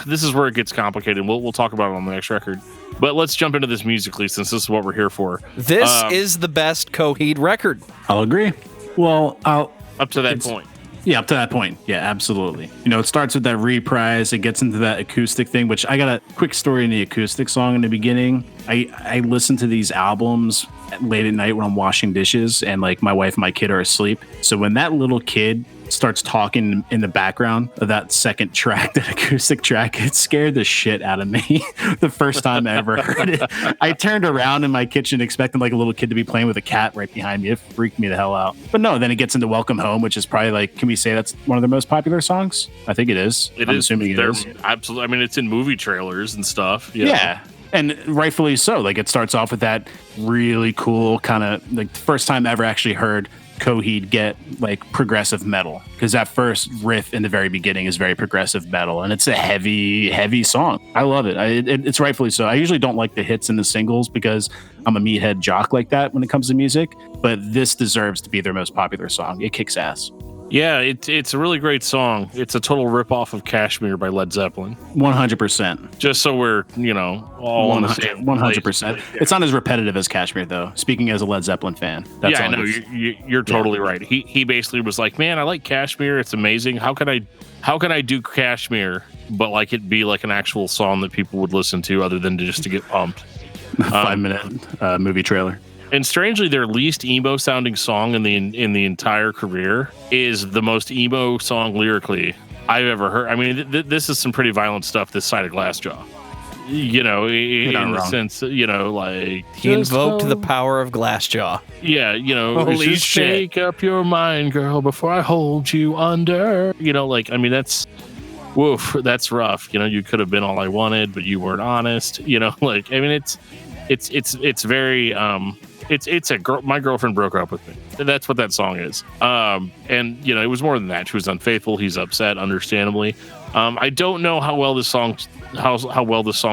this is where it gets complicated. We'll talk about it on the next record. But let's jump into this musically, since this is what we're here for. This is the best COHEED record. I'll agree. Well, up to that point. Yeah, up to that point. Yeah, absolutely. You know, it starts with that reprise. It gets into that acoustic thing, which I got a quick story in the acoustic song in the beginning. I listen to these albums late at night when I'm washing dishes and like my wife and my kid are asleep. So when that little kid starts talking in the background of that second track, that acoustic track, it scared the shit out of me the first time I ever heard it. I turned around in my kitchen expecting like a little kid to be playing with a cat right behind me. It freaked me the hell out. But no, then it gets into Welcome Home, which is probably like, can we say that's one of their most popular songs? I think it is. I'm assuming it is. Absolutely. I mean, it's in movie trailers and stuff. Yeah. And rightfully so. Like it starts off with that really cool kind of like the first time I ever actually heard Coheed get like progressive metal, because that first riff in the very beginning is very progressive metal and it's a heavy song. I love it. It's rightfully so. I usually don't like the hits and the singles because I'm a meathead jock like that when it comes to music, but this deserves to be their most popular song. It kicks ass. Yeah, it's a really great song. It's a total ripoff of Kashmir by Led Zeppelin. 100%. Just so we're, all on the same 100%. It's not as repetitive as Kashmir, though. Speaking as a Led Zeppelin fan. That's I know. You're totally right. He basically was like, man, I like Kashmir. It's amazing. How can I do Kashmir, but like it be like an actual song that people would listen to other than just to get pumped? 5-minute movie trailer. And strangely, their least emo sounding song in the entire career is the most emo song lyrically I've ever heard. I mean, this is some pretty violent stuff this side of Glassjaw. In the sense, like he invoked the power of Glassjaw. Yeah, Holy just shit. shake up your mind, girl, before I hold you under. That's woof. That's rough. You could have been all I wanted, but you weren't honest. It's very it's a girl. My girlfriend broke up with me. That's what that song is. It was more than that. She was unfaithful. He's upset, understandably. I don't know how well this song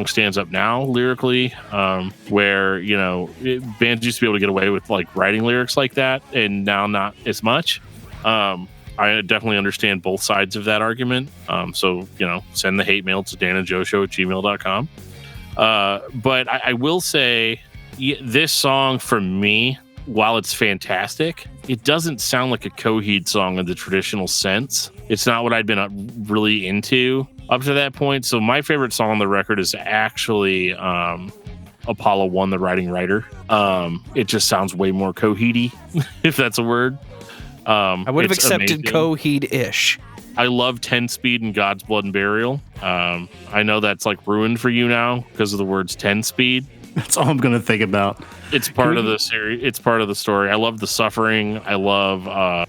stands up now lyrically. Where bands used to be able to get away with like writing lyrics like that, and now not as much. I definitely understand both sides of that argument. So send the hate mail to danandjoeshow@gmail.com. But I will say, this song for me, while it's fantastic, it doesn't sound like a Coheed song in the traditional sense. It's not what I'd been really into up to that point. So my favorite song on the record is actually Apollo 1, The Riding Rider. It just sounds way more Coheedy, if that's a word. I would have accepted Coheed-ish. I love 10-Speed and God's Blood and Burial. I know that's like ruined for you now because of the words 10-Speed. That's all I'm going to think about. It's part of the series. It's part of the story. I love the suffering. I love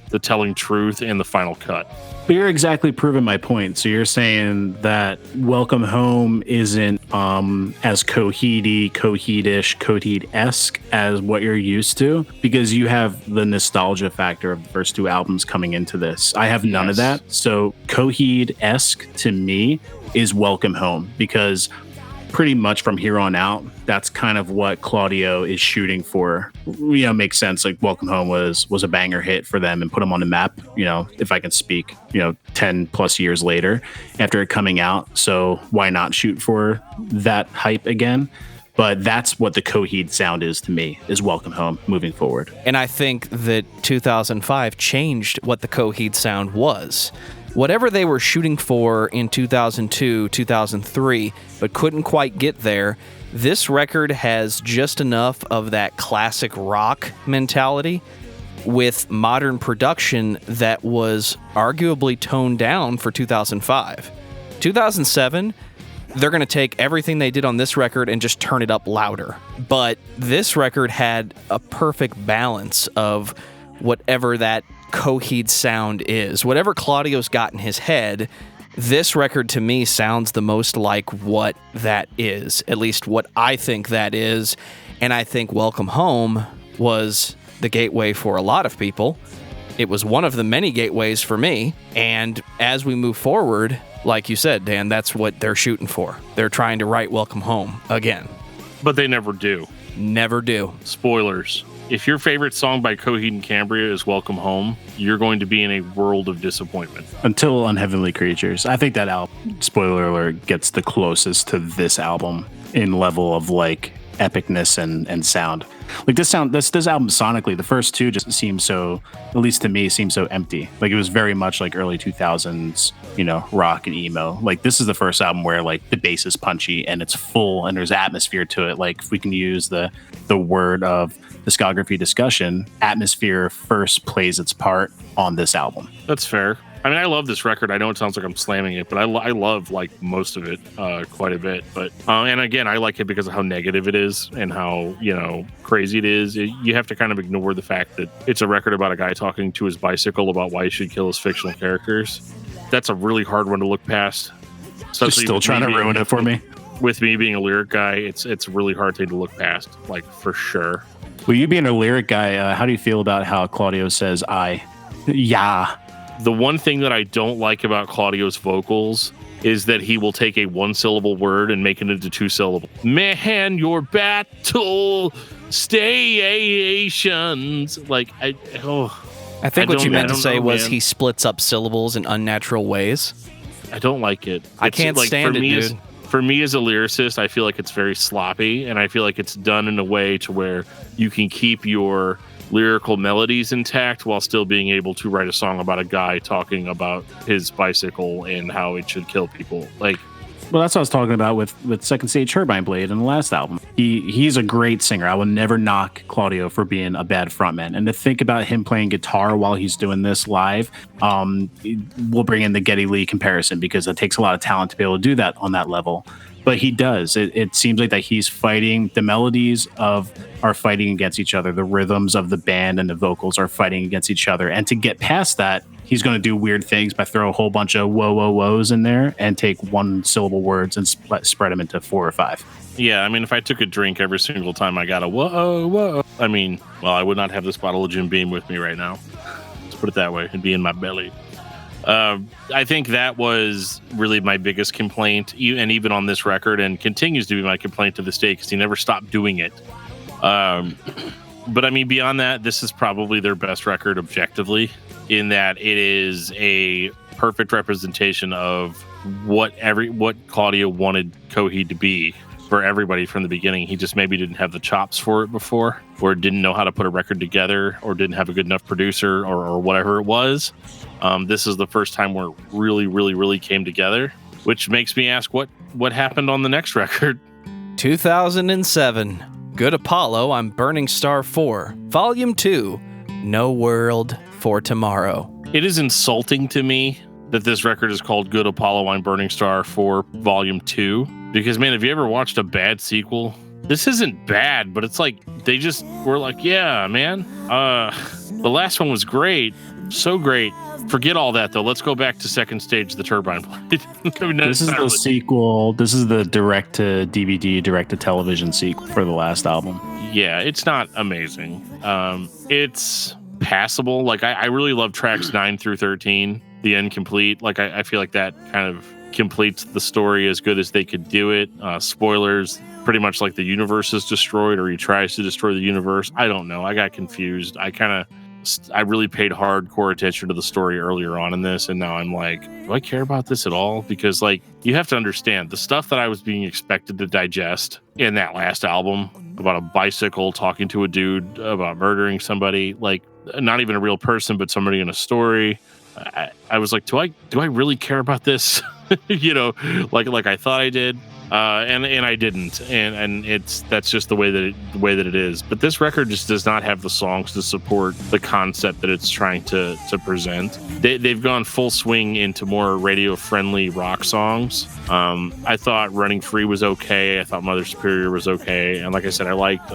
the telling truth and the final cut. But you're exactly proving my point. So you're saying that Welcome Home isn't as Coheedy, Coheed-ish, Coheed-esque as what you're used to, because you have the nostalgia factor of the first two albums coming into this. I have none of that. So Coheed-esque to me is Welcome Home, because pretty much from here on out, that's kind of what Claudio is shooting for. Makes sense. Like Welcome Home was a banger hit for them and put them on the map, if I can speak, 10 plus years later after it coming out. So why not shoot for that hype again? But that's what the Coheed sound is to me, is Welcome Home moving forward. And I think that 2005 changed what the Coheed sound was. Whatever they were shooting for in 2002, 2003, but couldn't quite get there, this record has just enough of that classic rock mentality with modern production that was arguably toned down for 2005. 2007, they're going to take everything they did on this record and just turn it up louder. But this record had a perfect balance of whatever that Coheed sound is. Whatever Claudio's got in his head, this record to me sounds the most like what that is, at least what I think that is. And I think Welcome Home was the gateway for a lot of people. It was one of the many gateways for me. And as we move forward, like you said, Dan, that's what they're shooting for. They're trying to write Welcome Home again. But they never do. Never do. Spoilers. If your favorite song by Coheed and Cambria is Welcome Home, you're going to be in a world of disappointment. Until Unheavenly Creatures. I think that album, spoiler alert, gets the closest to this album in level of like epicness and sound. Like this album sonically, the first two just seem so, at least to me, seem so empty. Like it was very much like early 2000s, rock and emo. Like this is the first album where like the bass is punchy and it's full and there's atmosphere to it. Like if we can use the word of discography discussion, atmosphere first plays its part on this album. That's fair. I mean, I love this record. I know it sounds like I'm slamming it, but I love like most of it quite a bit. But and again, I like it because of how negative it is and how crazy it is. You have to kind of ignore the fact that it's a record about a guy talking to his bicycle about why he should kill his fictional characters. That's a really hard one to look past. You're still trying to ruin it for me. With me being a lyric guy, it's a really hard thing to look past, like for sure. Well, you being a lyric guy, how do you feel about how Claudio says yeah? The one thing that I don't like about Claudio's vocals is that he will take a one-syllable word and make it into two-syllable. Man, your battle stations. Like, I think what you meant to say was he splits up syllables in unnatural ways. I don't like it. I can't stand it, dude. For me as a lyricist, I feel like it's very sloppy, and I feel like it's done in a way to where you can keep your lyrical melodies intact while still being able to write a song about a guy talking about his bicycle and how it should kill people. Like, well, that's what I was talking about with Second Stage Turbine Blade in the last album. He's a great singer. I will never knock Claudio for being a bad frontman. And to think about him playing guitar while he's doing this live, we'll bring in the Geddy Lee comparison because it takes a lot of talent to be able to do that on that level. But he does. It seems like that he's fighting. The melodies are fighting against each other. The rhythms of the band and the vocals are fighting against each other. And to get past that, he's going to do weird things by throw a whole bunch of whoa, whoa, whoas in there and take one-syllable words and spread them into 4 or 5. Yeah, I mean, if I took a drink every single time I got a whoa, whoa, I mean, well, I would not have this bottle of Jim Beam with me right now. Let's put it that way. It'd be in my belly. I think that was really my biggest complaint, and even on this record, and continues to be my complaint to this day because he never stopped doing it. But I mean, beyond that, this is probably their best record objectively, in that it is a perfect representation of what Claudio wanted Coheed to be for everybody from the beginning. He just maybe didn't have the chops for it before, or didn't know how to put a record together, or didn't have a good enough producer, or whatever it was. This is the first time where it really, really, really came together, which makes me ask what happened on the next record. 2007, Good Apollo on Burning Star 4, Volume 2, No World for Tomorrow. It is insulting to me that this record is called Good Apollo on Burning Star 4, Volume 2, because, man, have you ever watched a bad sequel? This isn't bad, but it's like they just were like, yeah, man, the last one was great, so great. Forget all that, though. Let's go back to Second Stage, the Turbine Blade. This is the sequel. This is the direct-to-DVD, direct-to-television sequel for the last album. Yeah, it's not amazing. It's passable. Like, I really love tracks 9 through 13, the end complete. Like, I feel like that kind of completes the story as good as they could do it. Spoilers, pretty much like the universe is destroyed, or he tries to destroy the universe. I don't know. I got confused. I really paid hardcore attention to the story earlier on in this, and now I'm like, do I care about this at all? Because, like, you have to understand the stuff that I was being expected to digest in that last album about a bicycle talking to a dude about murdering somebody, like, not even a real person, but somebody in a story. I was like, do I really care about this? Like I thought I did. And I didn't, and that's just the way that it is. But this record just does not have the songs to support the concept that it's trying to present. They've gone full swing into more radio friendly rock songs. I thought Running Free was okay. I thought Mother Superior was okay, and like I said, I liked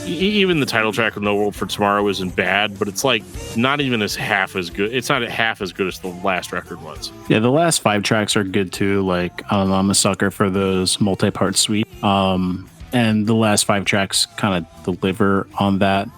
even the title track of No World for Tomorrow isn't bad, but it's like not even half as good. It's not half as good as the last record was. Yeah, the last 5 tracks are good too. Like I'm a sucker for those multi-part suite, and the last 5 tracks kind of deliver on that.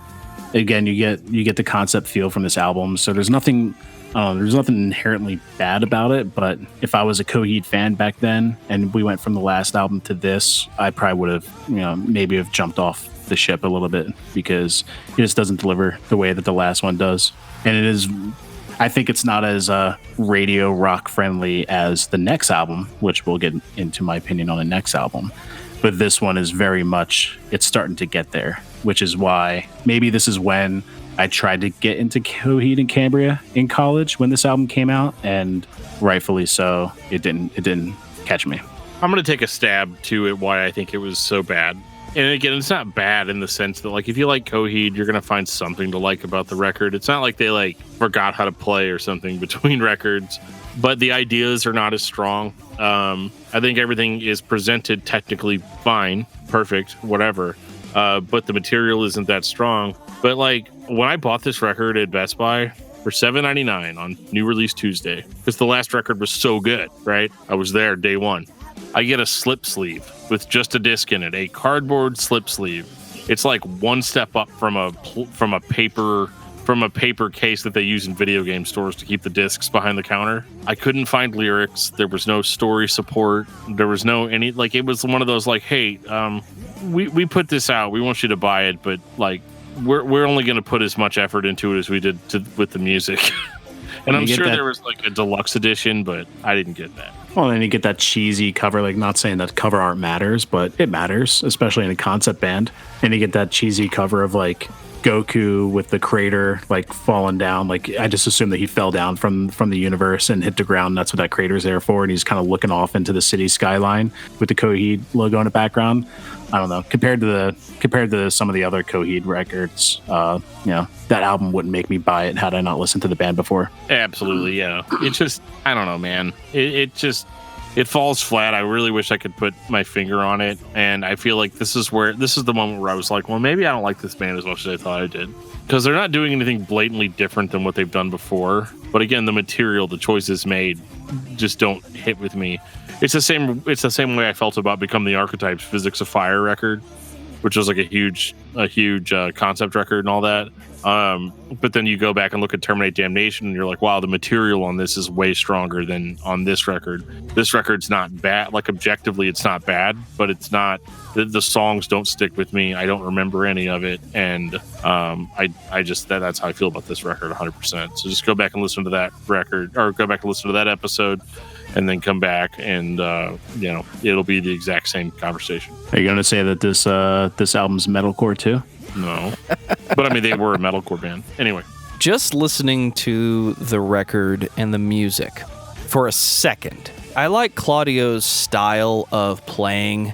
Again, you get the concept feel from this album, so there's nothing inherently bad about it. But if I was a Coheed fan back then and we went from the last album to this, I probably would have maybe have jumped off the ship a little bit, because it just doesn't deliver the way that the last one does. And it is, I think it's not as radio rock friendly as the next album, which we'll get into my opinion on the next album. But this one is very much, it's starting to get there. which is why maybe this is when I tried to get into COHEED and Cambria in college when this album came out, and rightfully so, it didn't catch me. I'm going to take a stab to it why I think it was so bad. And again, it's not bad in the sense that, like, if you like COHEED, you're going to find something to like about the record. It's not like they, like, forgot how to play or something between records, but the ideas are not as strong. I think everything is presented technically fine, perfect, whatever, but the material isn't that strong. But, like, when I bought this record at Best Buy for $7.99 on New Release Tuesday, because the last record was so good, right? I was there day one. I get a slip sleeve with just a disc in it, a cardboard slip sleeve. It's like one step up from a paper case that they use in video game stores to keep the discs behind the counter. I couldn't find lyrics. There was no story support. There was no any, like, it was one of those like, hey, we put this out. We want you to buy it, but like we're only going to put as much effort into it as we did with the music. And I'm sure there was like a deluxe edition, but I didn't get that. Well, and you get that cheesy cover, like, not saying that cover art matters, but it matters, especially in a concept band. And you get that cheesy cover of like Goku with the crater like falling down. Like, I just assume that he fell down from the universe and hit the ground. That's what that crater's there for. And he's kind of looking off into the city skyline with the COHEED logo in the background. I don't know. Compared to some of the other COHEED records, that album wouldn't make me buy it had I not listened to the band before. Absolutely, yeah. It just, I don't know, man. It falls flat. I really wish I could put my finger on it, and I feel like this is the moment where I was like, well, maybe I don't like this band as much as I thought I did, because they're not doing anything blatantly different than what they've done before. But again, the material, the choices made, just don't hit with me. It's the same way I felt about Become the Archetypes Physics of Fire record, which was like a huge concept record and all that. But then you go back and look at Terminate Damnation and you're like, wow, the material on this is way stronger than on this record. This record's not bad. Like, objectively, it's not bad, but it's not, the songs don't stick with me. I don't remember any of it. And I just, that's how I feel about this record 100%. So just go back and listen to that record, or go back and listen to that episode, and then come back and, it'll be the exact same conversation. Are you going to say that this album's metalcore too? No. But I mean, they were a metalcore band. Anyway. Just listening to the record and the music for a second, I like Claudio's style of playing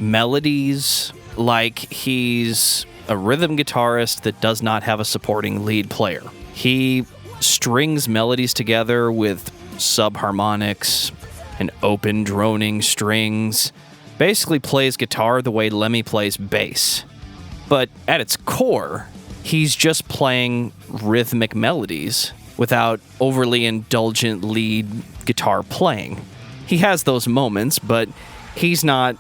melodies like he's a rhythm guitarist that does not have a supporting lead player. He strings melodies together with subharmonics and open droning strings, basically plays guitar the way Lemmy plays bass. But at its core, he's just playing rhythmic melodies without overly indulgent lead guitar playing. He has those moments, but he's not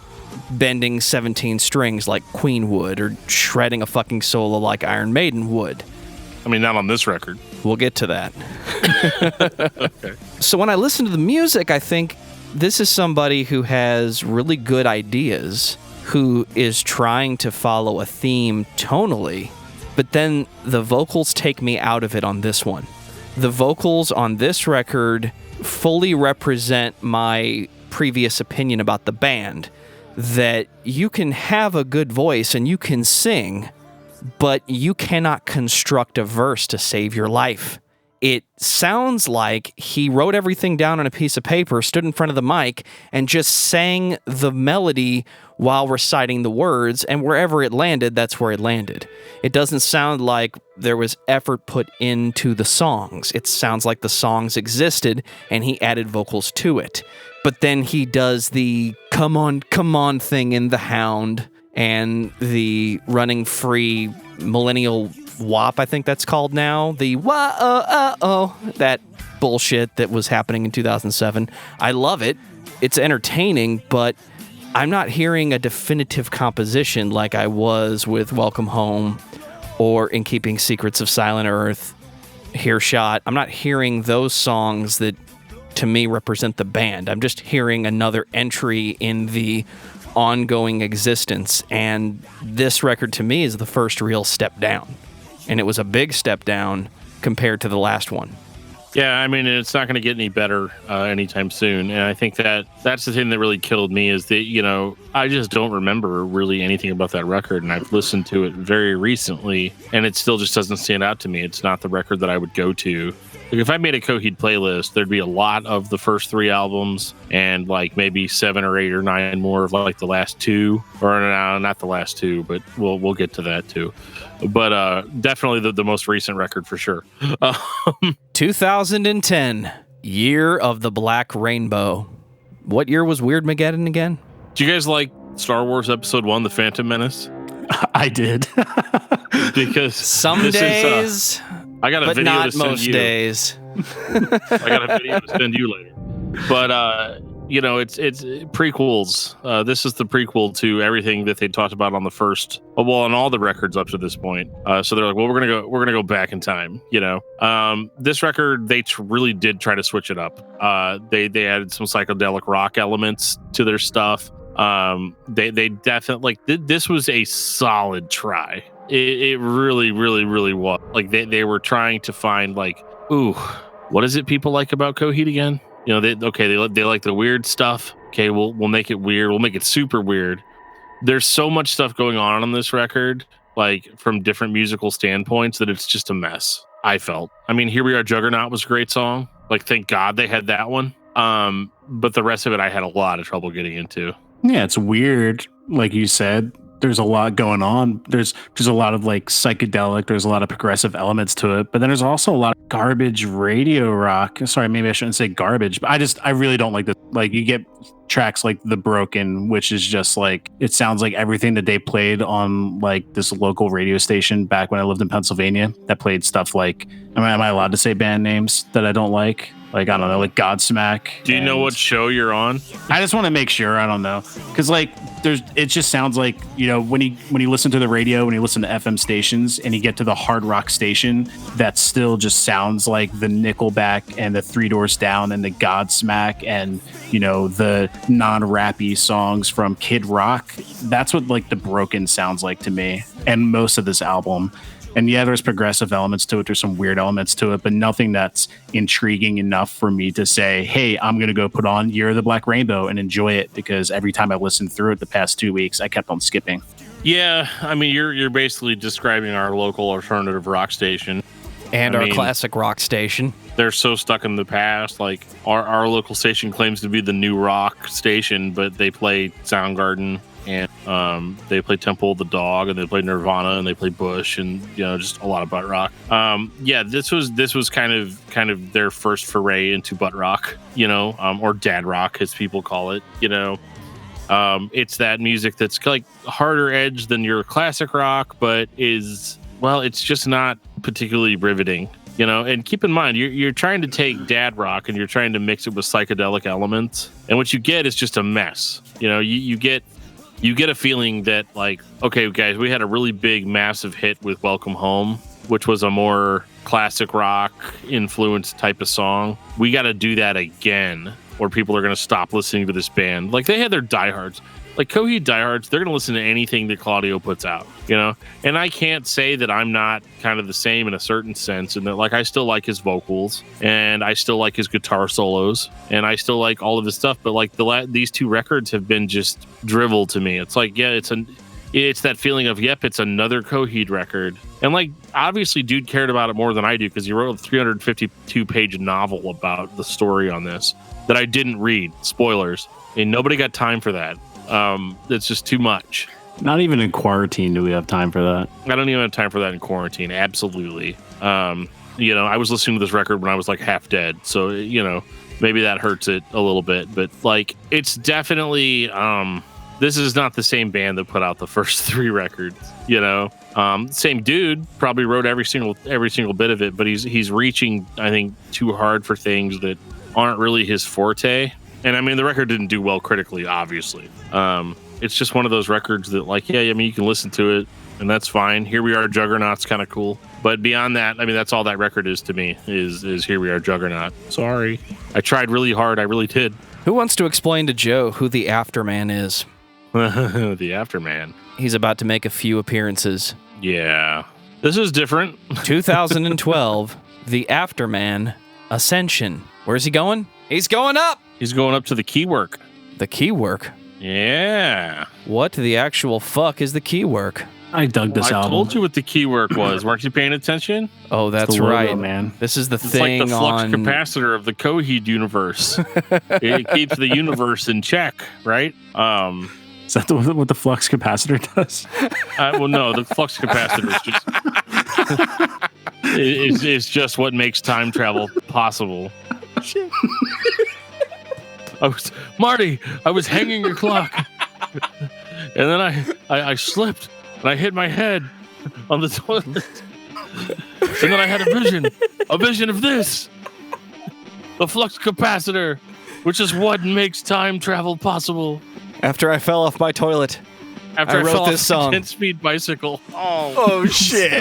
bending 17 strings like Queen would, or shredding a fucking solo like Iron Maiden would. I mean, not on this record. We'll get to that. Okay. So when I listen to the music, I think this is somebody who has really good ideas, who is trying to follow a theme tonally, but then the vocals take me out of it on this one. The vocals on this record fully represent my previous opinion about the band, that you can have a good voice and you can sing, but you cannot construct a verse to save your life. It sounds like he wrote everything down on a piece of paper, stood in front of the mic, and just sang the melody while reciting the words, and wherever it landed, that's where it landed. It doesn't sound like there was effort put into the songs. It sounds like the songs existed, and he added vocals to it. But then he does the come on thing in The Hound, and the Running Free Millennial WAP, I think that's called now. The that bullshit that was happening in 2007. I love it. It's entertaining, but I'm not hearing a definitive composition like I was with Welcome Home or In Keeping Secrets of Silent Earth, Hearshot. I'm not hearing those songs that, to me, represent the band. I'm just hearing another entry in the ongoing existence, and this record to me is the first real step down, and it was a big step down compared to the last one. Yeah, I mean, it's not going to get any better anytime soon. And I think that's the thing that really killed me is that, I just don't remember really anything about that record. And I've listened to it very recently, and it still just doesn't stand out to me. It's not the record that I would go to. Like if I made a Coheed playlist, there'd be a lot of the first 3 albums and like maybe 7 or 8 or 9 more of like the last 2, or no, not the last 2, but we'll get to that too. But definitely the most recent record for sure. 2010, Year of the Black Rainbow. What year was Weirdmageddon again? Do you guys like Star Wars Episode 1, The Phantom Menace? I did. Because some days, I got a but video not to send most you. days. I got a video to send you later. But it's prequels. This is the prequel to everything that they talked about on the first, on all the records up to this point. So they're like, well, we're gonna go back in time. This record they really did try to switch it up. They added some psychedelic rock elements to their stuff. They definitely this was a solid try. It really, really, really was. Like they were trying to find what is it people like about Coheed again? They like the weird stuff. Okay, we'll make it weird. We'll make it super weird. There's so much stuff going on this record, like from different musical standpoints, that it's just a mess. I felt. I mean, Here We Are Juggernaut was a great song. Like, thank God they had that one. But the rest of it, I had a lot of trouble getting into. Yeah, it's weird. Like you said, there's a lot going on. There's a lot of like psychedelic. There's a lot of progressive elements to it. But then there's also a lot of garbage radio rock. Sorry, maybe I shouldn't say garbage. But I really don't like this. Like you get tracks like The Broken, which is just like, it sounds like everything that they played on like this local radio station back when I lived in Pennsylvania that played stuff like, am I allowed to say band names that I don't like? Like, I don't know, like Godsmack. Do you know what show you're on? I just want to make sure. I don't know. Because, like, it just sounds like, when you listen to the radio, when you listen to FM stations and you get to the hard rock station, that still just sounds like the Nickelback and the Three Doors Down and the Godsmack and, the non-rappy songs from Kid Rock. That's what, like, The Broken sounds like to me. And most of this album. And yeah, there's progressive elements to it. There's some weird elements to it, but nothing that's intriguing enough for me to say, hey, I'm going to go put on Year of the Black Rainbow and enjoy it, because every time I listened through it the past 2 weeks, I kept on skipping. Yeah, I mean, you're basically describing our local alternative rock station. And our classic rock station. They're so stuck in the past. Like, our local station claims to be the new rock station, but they play Soundgarden, and they play Temple of the Dog, and they play Nirvana, and they play Bush, and just a lot of butt rock. This was kind of their first foray into butt rock, or dad rock as people call it. It's that music that's like harder edge than your classic rock, but it's just not particularly riveting. And keep in mind, you're trying to take dad rock and you're trying to mix it with psychedelic elements, and what you get is just a mess. You get a feeling that, like, okay, guys, we had a really big, massive hit with Welcome Home, which was a more classic rock influenced type of song. We got to do that again, or people are going to stop listening to this band. Like, they had their diehards. Like, Coheed diehards, they're going to listen to anything that Claudio puts out, And I can't say that I'm not kind of the same in a certain sense, and that, like, I still like his vocals, and I still like his guitar solos, and I still like all of his stuff. But, like, these 2 records have been just drivel to me. It's like, yeah, it's that feeling of, yep, it's another Coheed record. And, like, obviously, dude cared about it more than I do, because he wrote a 352-page novel about the story on this that I didn't read. Spoilers. And nobody got time for that. It's just too much. Not even in quarantine do we have time for that. I don't even have time for that in quarantine. Absolutely. I was listening to this record when I was like half dead, so maybe that hurts it a little bit. But like, it's definitely this is not the same band that put out the first 3 records. Same dude probably wrote every single bit of it, but he's reaching, I think, too hard for things that aren't really his forte. And I mean, the record didn't do well critically, obviously. It's just one of those records that, like, yeah, I mean, you can listen to it, and that's fine. Here We Are Juggernaut's kind of cool. But beyond that, I mean, that's all that record is to me, is Here We Are Juggernaut. Sorry. I tried really hard. I really did. Who wants to explain to Joe who the Afterman is? The Afterman. He's about to make a few appearances. Yeah. This is different. 2012, the Afterman Ascension. Where's he going? He's going up! He's going up to the key work. The key work? Yeah. What the actual fuck is the key work? I dug this album. I told you what the key work was. Weren't you paying attention? Oh, that's logo, right, man. This is the It's thing like the flux on capacitor of the COHEED universe. It keeps the universe in check, right? Is that what the flux capacitor does? Well, no, the flux capacitor is just just what makes time travel possible. Shit. Marty, I was hanging your clock, and then I slipped and I hit my head on the toilet, and then I had a vision of this, the flux capacitor, which is what makes time travel possible. After I fell off my toilet, After I wrote fell this off song. a 10-speed bicycle. Oh shit!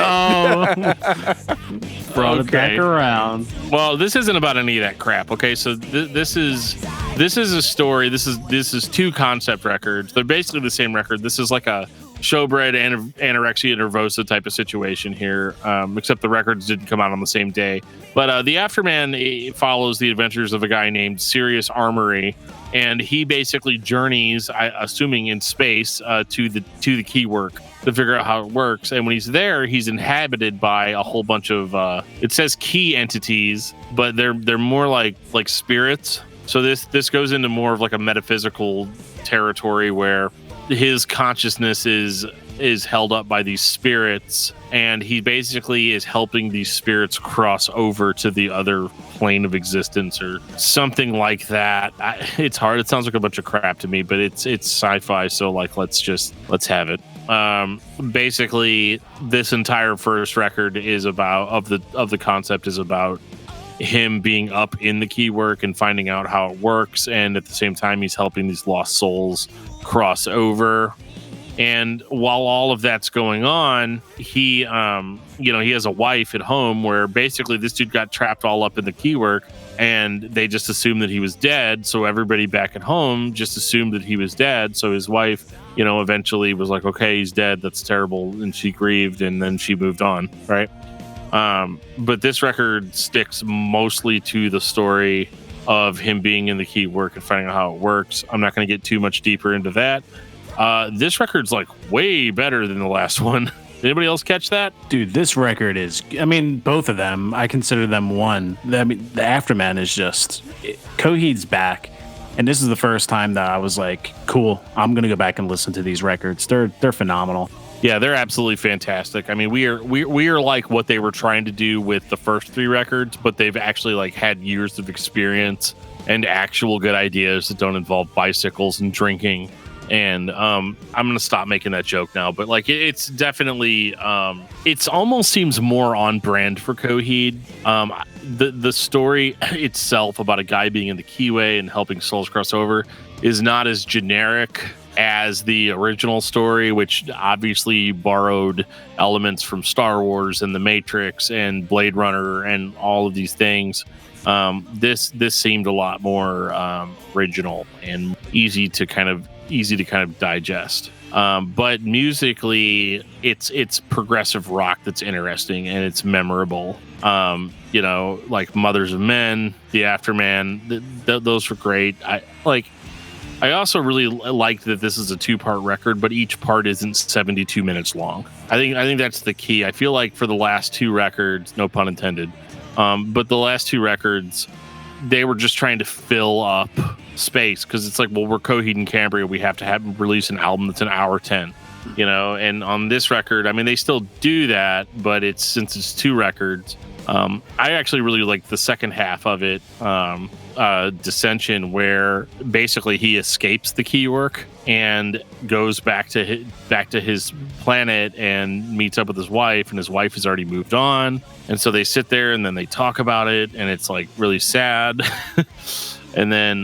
Brought it back around. Well, this isn't about any of that crap. Okay, so this is a story. This is two concept records. They're basically the same record. This is like a showbread anorexia nervosa type of situation here, except the records didn't come out on the same day. But the Aftermen follows the adventures of a guy named Sirius Armory, and he basically journeys, assuming in space, to the key work to figure out how it works. And when he's there, he's inhabited by a whole bunch of it says key entities, but they're more like spirits. So this goes into more of like a metaphysical territory where his consciousness is held up by these spirits, and he basically is helping these spirits cross over to the other plane of existence or something like that. It's hard. It sounds like a bunch of crap to me, but it's sci-fi, so like let's have it. Basically, this entire first record is about of the concept is about him being up in the key work and finding out how it works, and at the same time he's helping these lost souls cross over. And while all of that's going on, he he has a wife at home where basically this dude got trapped all up in the key work, and they just assumed that he was dead. So everybody back at home just assumed that he was dead. So his wife, eventually was like, okay, he's dead. That's terrible. And she grieved, and then she moved on. Right. But this record sticks mostly to the story of him being in the key work and finding out how it works. I'm not going to get too much deeper into that. This record's like way better than the last one. Did anybody else catch that? Dude, this record is, both of them, I consider them one. The Afterman is just, Coheed's back. And this is the first time that I was like, cool, I'm going to go back and listen to these records. They're phenomenal. Yeah, they're absolutely fantastic. I mean, we are like what they were trying to do with the first three records, but they've actually like had years of experience and actual good ideas that don't involve bicycles and drinking. And I'm gonna stop making that joke now, but like it's definitely it's almost seems more on brand for Coheed. The story itself about a guy being in the keyway and helping souls cross over is not as generic as the original story, which obviously borrowed elements from Star Wars and The Matrix and Blade Runner and all of these things. This seemed a lot more original and easy to kind of digest. But musically, it's progressive rock that's interesting and it's memorable. Like Mothers of Men, The Afterman, those were great. I also really liked that this is a 2-part record, but each part isn't 72 minutes long. I think that's the key. I feel like for the last two records, no pun intended, but the last two records, they were just trying to fill up space because it's like, well, we're Coheed and Cambria. We have to release an album that's an hour 10, and on this record, I mean, they still do that, but since it's two records, I actually really like the second half of it, Dissension, where basically he escapes the key work and goes back to his planet and meets up with his wife, and his wife has already moved on, and so they sit there and then they talk about it, and it's like really sad. And then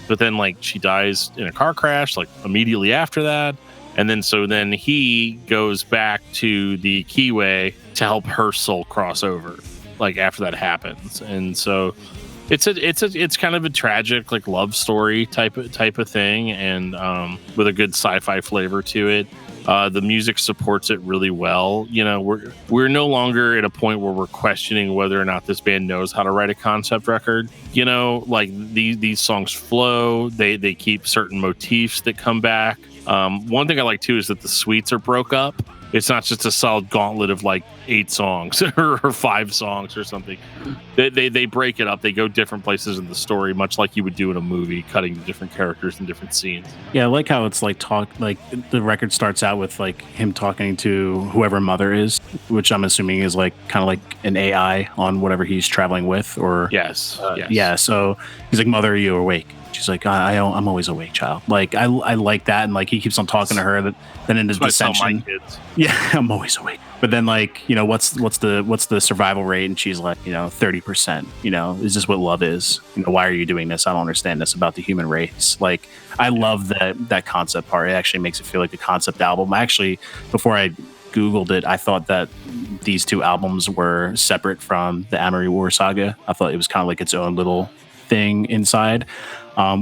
but then like she dies in a car crash like immediately after that, and then he goes back to the keyway to help her soul cross over like after that happens. And so it's kind of a tragic like love story type of thing, and with a good sci-fi flavor to it. The music supports it really well. You know, we're no longer at a point where we're questioning whether or not this band knows how to write a concept record. You know, like these songs flow. They keep certain motifs that come back. One thing I like too is that the suites are broke up. It's not just a solid gauntlet of like 8 songs or 5 songs or something. They break it up. They go different places in the story, much like you would do in a movie, cutting to different characters and different scenes. Yeah, I like how it's like the record starts out with like him talking to whoever Mother is, which I'm assuming is like kind of like an AI on whatever he's traveling with, or yes. Yeah. So he's like, "Mother, are you awake?" She's like, I'm always awake, child. Like I like that, and like he keeps on talking to her. Then in his dissension, yeah, I'm always awake. But then like, you know, what's the survival rate? And she's like, you know, 30%. You know, is this what love is? You know, why are you doing this? I don't understand this about the human race. Like, I love that concept part. It actually makes it feel like a concept album. Actually, before I Googled it, I thought that these 2 albums were separate from the Amory War saga. I thought it was kind of like its own little thing inside,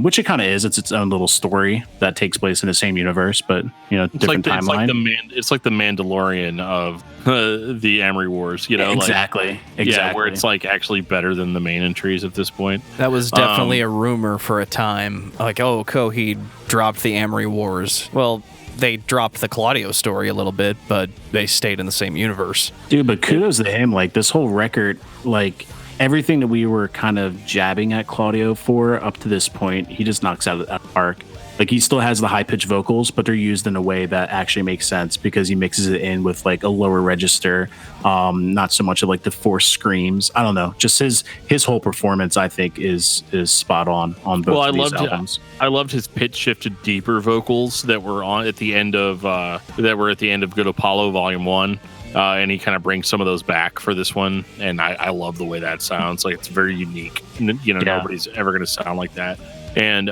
which it kind of is. It's its own little story that takes place in the same universe, but you know, different timeline. It's like the Mandalorian of the Amory Wars. You know, exactly. Yeah, where it's like actually better than the main entries at this point. That was definitely a rumor for a time. Like, oh, Coheed dropped the Amory Wars. Well, they dropped the Claudio story a little bit, but they stayed in the same universe. Dude, but kudos to him. Like this whole record, like everything that we were kind of jabbing at Claudio for up to this point, he just knocks out of the park. Like he still has the high-pitched vocals, but they're used in a way that actually makes sense because he mixes it in with like a lower register, not so much of like the forced screams. I don't know. Just his whole performance, I think, is spot on both of these albums. I loved his pitch shifted deeper vocals that were at the end of Good Apollo Volume 1. And he kind of brings some of those back for this one, and I love the way that sounds. Like it's very unique. You know, Nobody's ever going to sound like that. And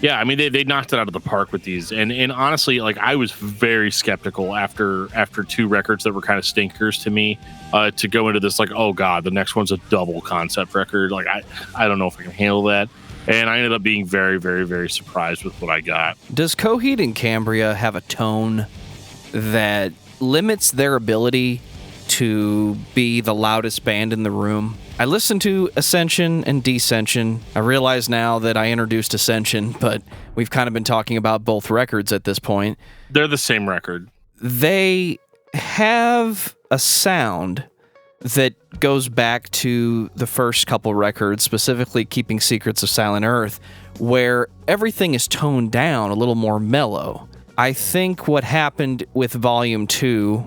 yeah, I mean they knocked it out of the park with these. And honestly, like I was very skeptical after 2 records that were kind of stinkers to me to go into this like, oh god, the next one's a double concept record. Like I don't know if I can handle that. And I ended up being very, very, very surprised with what I got. Does Coheed and Cambria have a tone that limits their ability to be the loudest band in the room? I listened to Ascension and Descension. I realize now that I introduced Ascension, but we've kind of been talking about both records at this point. They're the same record. They have a sound that goes back to the first couple records, specifically Keeping Secrets of Silent Earth, where everything is toned down a little more mellow. I think what happened with Volume 2,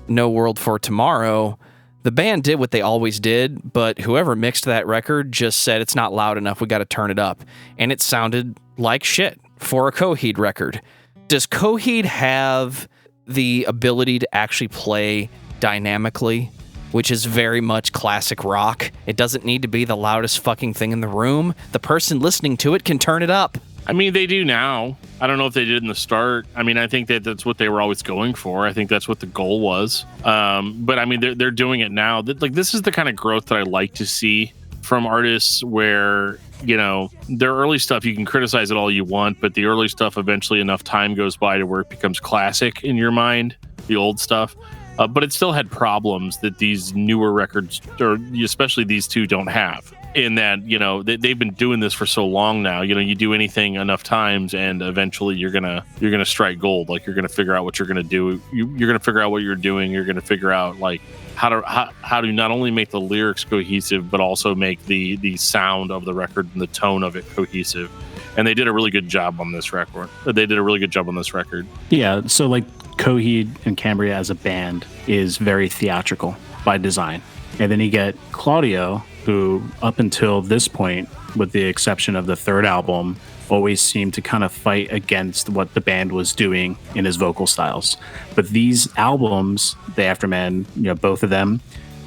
No World for Tomorrow, the band did what they always did, but whoever mixed that record just said it's not loud enough, we got to turn it up. And it sounded like shit for a Coheed record. Does Coheed have the ability to actually play dynamically, which is very much classic rock? It doesn't need to be the loudest fucking thing in the room. The person listening to it can turn it up. I mean, they do now. I don't know if they did in the start. I mean, I think that's what they were always going for. I think that's what the goal was. But I mean, they're doing it now. Like, this is the kind of growth that I like to see from artists where, you know, their early stuff, you can criticize it all you want, but the early stuff, eventually enough time goes by to where it becomes classic in your mind, the old stuff. But it still had problems that these newer records, or especially these 2, don't have. In that, you know, they've been doing this for so long now. You know, you do anything enough times, and eventually you're gonna strike gold. Like, you're gonna figure out what you're gonna do. You're gonna figure out what you're doing. You're gonna figure out like how to not only make the lyrics cohesive, but also make the sound of the record and the tone of it cohesive. And they did a really good job on this record. Yeah. So like Coheed and Cambria as a band is very theatrical by design. And then you get Claudio, who up until this point, with the exception of the 3rd album, always seemed to kind of fight against what the band was doing in his vocal styles. But these albums, the Aftermen, you know, both of them,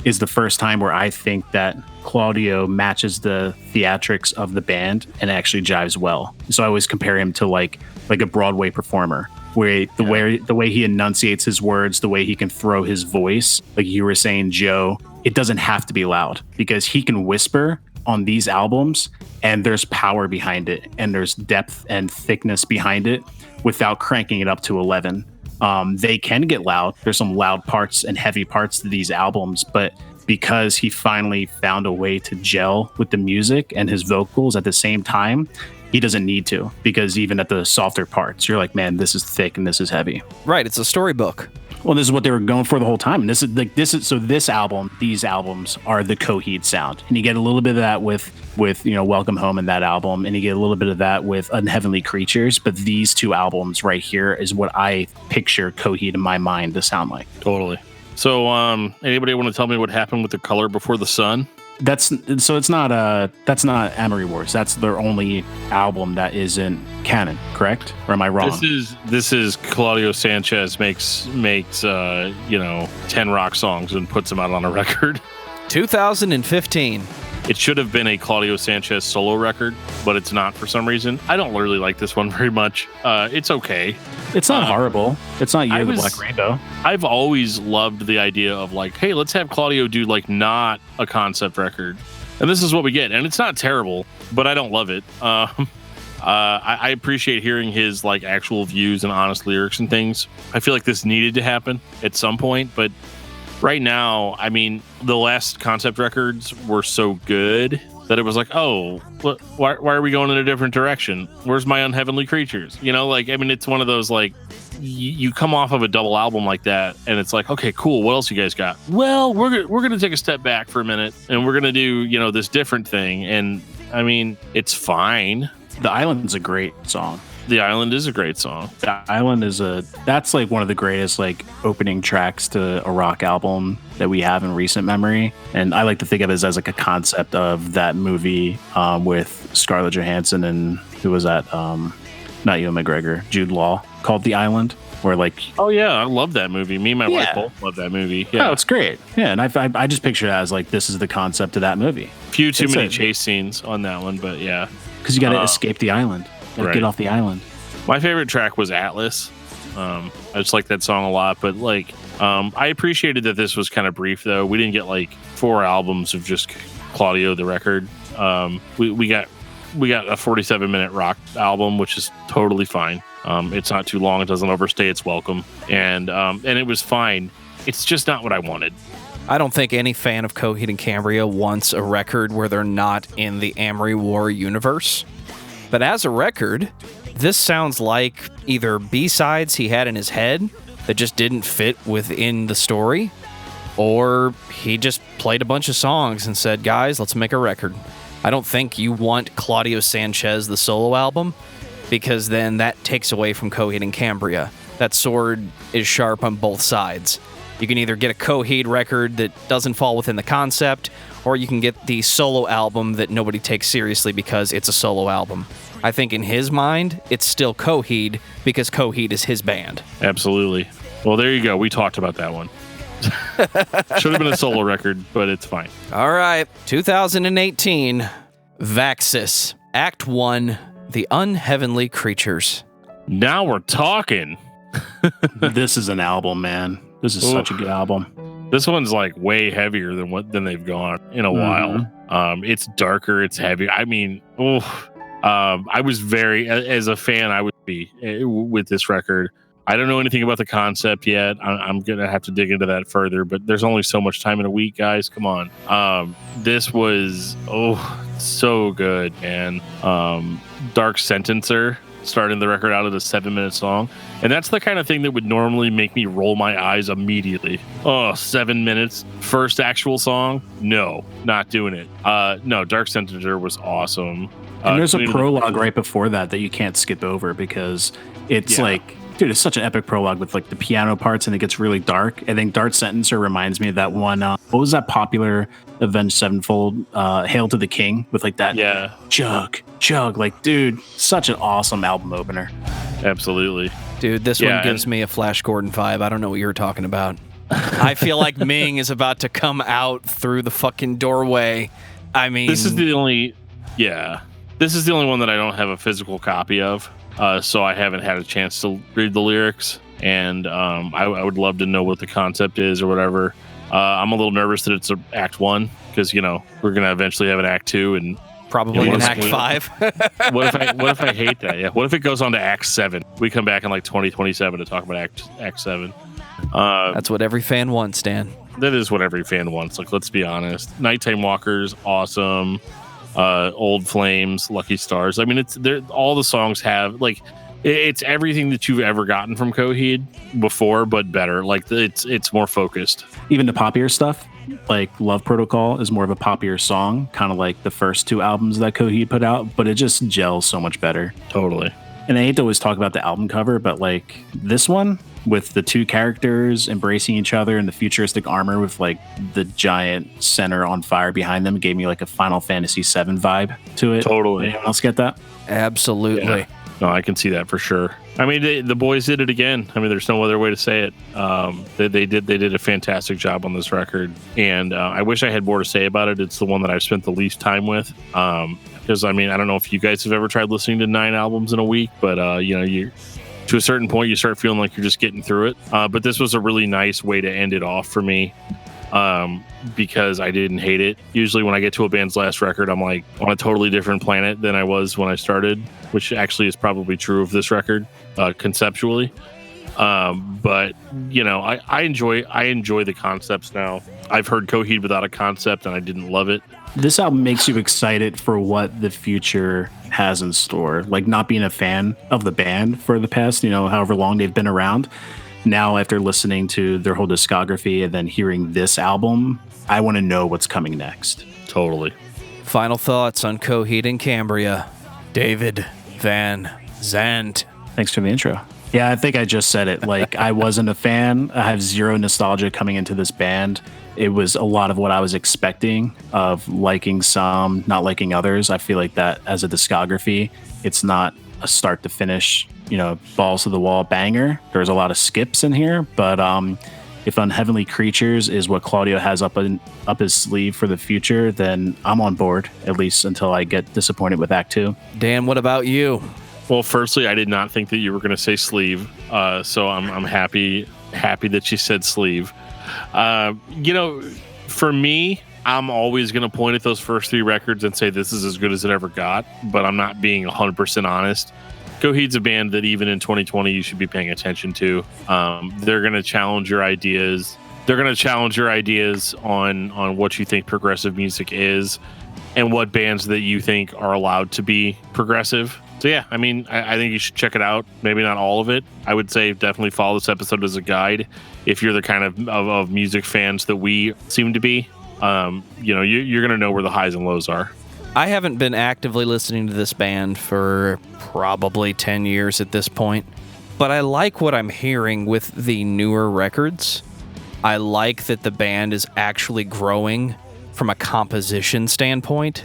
is the first time where I think that Claudio matches the theatrics of the band and actually jives well. So I always compare him to like a Broadway performer, where the way he enunciates his words, the way he can throw his voice, like you were saying, Joe, it doesn't have to be loud because he can whisper on these albums and there's power behind it and there's depth and thickness behind it without cranking it up to 11. They can get loud. There's some loud parts and heavy parts to these albums, but because he finally found a way to gel with the music and his vocals at the same time, he doesn't need to, because even at the softer parts, you're like, man, this is thick and this is heavy. Right, it's a storybook. Well, this is what they were going for the whole time. And these albums are the Coheed sound. And you get a little bit of that with Welcome Home in that album, and you get a little bit of that with Unheavenly Creatures, but these two albums right here is what I picture Coheed in my mind to sound like. Totally. So, anybody want to tell me what happened with The Color Before the Sun? That's not Amory Wars. That's their only album that isn't canon, correct? Or am I wrong? This is Claudio Sanchez makes 10 rock songs and puts them out on a record. 2015. It should have been a Claudio Sanchez solo record, but it's not for some reason. I don't really like this one very much. It's okay. It's not horrible. It's not Year of the Black Rainbow. I've always loved the idea of like, hey, let's have Claudio do like not a concept record. And this is what we get. And it's not terrible, but I don't love it. I appreciate hearing his like actual views and honest lyrics and things. I feel like this needed to happen at some point, but right now, I mean, the last concept records were so good that it was like, oh, why are we going in a different direction? Where's my Unheavenly Creatures? It's one of those, like, you come off of a double album like that, and it's like, okay, cool, what else you guys got? Well, we're going to take a step back for a minute, and we're going to do, this different thing. And, I mean, it's fine. The Island's a great song. The Island is a great song. The Island that's like one of the greatest like opening tracks to a rock album that we have in recent memory. And I like to think of it as like a concept of that movie with Scarlett Johansson and who was that? Not Ewan McGregor, Jude Law, called The Island. Where like, oh yeah, I love that movie. Me and my wife both love that movie. Yeah, oh, it's great. Yeah, and I just picture it as like this is the concept of that movie. Few too many chase scenes on that one, but yeah, because you got to escape the island. Right. Get off the island. My favorite track was Atlas. I just like that song a lot, but like, I appreciated that this was kind of brief though. We didn't get like 4 albums of just Claudio the record. We got a 47-minute rock album, which is totally fine. It's not too long. It doesn't overstay its welcome, and it was fine. It's just not what I wanted. I don't think any fan of Coheed and Cambria wants a record where they're not in the Amory War universe. But as a record, this sounds like either B-sides he had in his head that just didn't fit within the story, or he just played a bunch of songs and said, guys, let's make a record. I don't think you want Claudio Sanchez, the solo album, because then that takes away from Coheed and Cambria. That sword is sharp on both sides. You can either get a Coheed record that doesn't fall within the concept, or you can get the solo album that nobody takes seriously because it's a solo album. I think in his mind, it's still Coheed because Coheed is his band. Absolutely. Well, there you go. We talked about that one. Should have been a solo record, but it's fine. All right. 2018, Vaxis, Act 1, The Unheavenly Creatures. Now we're talking. This is an album, man. This is such a good album. This one's like way heavier than they've gone in a while. It's darker. It's heavy. I mean, I was as a fan, I would be with this record. I don't know anything about the concept yet. I'm going to have to dig into that further, but there's only so much time in a week, guys. Come on. This was, so good, man. Dark Sentencer, starting the record out at a 7-minute song. And that's the kind of thing that would normally make me roll my eyes immediately. 7 minutes, first actual song? No, not doing it. No, Dark Sentencer was awesome. And there's a prologue right before that you can't skip over because it's like, dude, it's such an epic prologue with like the piano parts and it gets really dark. I think Dark Sentencer reminds me of that one. What was that popular Avenged Sevenfold? Hail to the King with like that. Yeah. Chug. Like, dude, such an awesome album opener. Absolutely. Dude, this one gives me a Flash Gordon vibe. I don't know what you're talking about. I feel like Ming is about to come out through the fucking doorway. I mean, this is the only one that I don't have a physical copy of. So I haven't had a chance to read the lyrics, and I would love to know what the concept is or whatever. I'm a little nervous that it's Act 1 because, we're going to eventually have an Act 2, and Probably in Act 5. What if I hate that? Yeah. What if it goes on to Act 7? We come back in like 2027 to talk about Act 7. That's what every fan wants, Dan. That is what every fan wants. Like, let's be honest. Nighttime Walkers, awesome. Old Flames, Lucky Stars. I mean, all the songs have like it's everything that you've ever gotten from Coheed before, but better. Like it's more focused. Even the poppier stuff, like Love Protocol, is more of a poppier song, kind of like the first 2 albums that Coheed put out, but it just gels so much better. Totally. And I hate to always talk about the album cover, but like this one with the 2 characters embracing each other and the futuristic armor with like the giant center on fire behind them gave me like a Final Fantasy VII vibe to it. Totally. Anyone else get that? Absolutely. Yeah. No, I can see that for sure. I mean, the boys did it again. I mean, there's no other way to say it. They did a fantastic job on this record, and I wish I had more to say about it. It's the one that I've spent the least time with. Because I mean, I don't know if you guys have ever tried listening to 9 albums in a week, but you to a certain point you start feeling like you're just getting through it. But this was a really nice way to end it off for me. Because I didn't hate it. Usually when I get to a band's last record, I'm like on a totally different planet than I was when I started, which actually is probably true of this record, conceptually. But you know, I enjoy the concepts now. I've heard Coheed without a concept and I didn't love it. This album makes you excited for what the future has in store. Like, not being a fan of the band for the past, however long they've been around. Now, after listening to their whole discography and then hearing this album, I want to know what's coming next. Totally. Final thoughts on Coheed and Cambria. David Van Zandt. Thanks for the intro. Yeah, I think I just said it. Like, I wasn't a fan. I have zero nostalgia coming into this band. It was a lot of what I was expecting of liking some, not liking others. I feel like that as a discography, it's not a start to finish, balls to the wall banger. There's a lot of skips in here, but if Unheavenly Creatures is what Claudio has up his sleeve for the future, then I'm on board, at least until I get disappointed with Act 2. Dan, what about you? Well, firstly, I did not think that you were going to say sleeve, so I'm happy that you said sleeve. For me, I'm always going to point at those first 3 records and say this is as good as it ever got, but I'm not being 100% honest. Coheed's a band that even in 2020 you should be paying attention to. They're going to challenge your ideas. They're going to challenge your ideas on what you think progressive music is and what bands that you think are allowed to be progressive. So yeah, I mean, I think you should check it out. Maybe not all of it. I would say definitely follow this episode as a guide if you're the kind of music fans that we seem to be. You're going to know where the highs and lows are. I haven't been actively listening to this band for probably 10 years at this point, but I like what I'm hearing with the newer records. I like that the band is actually growing from a composition standpoint.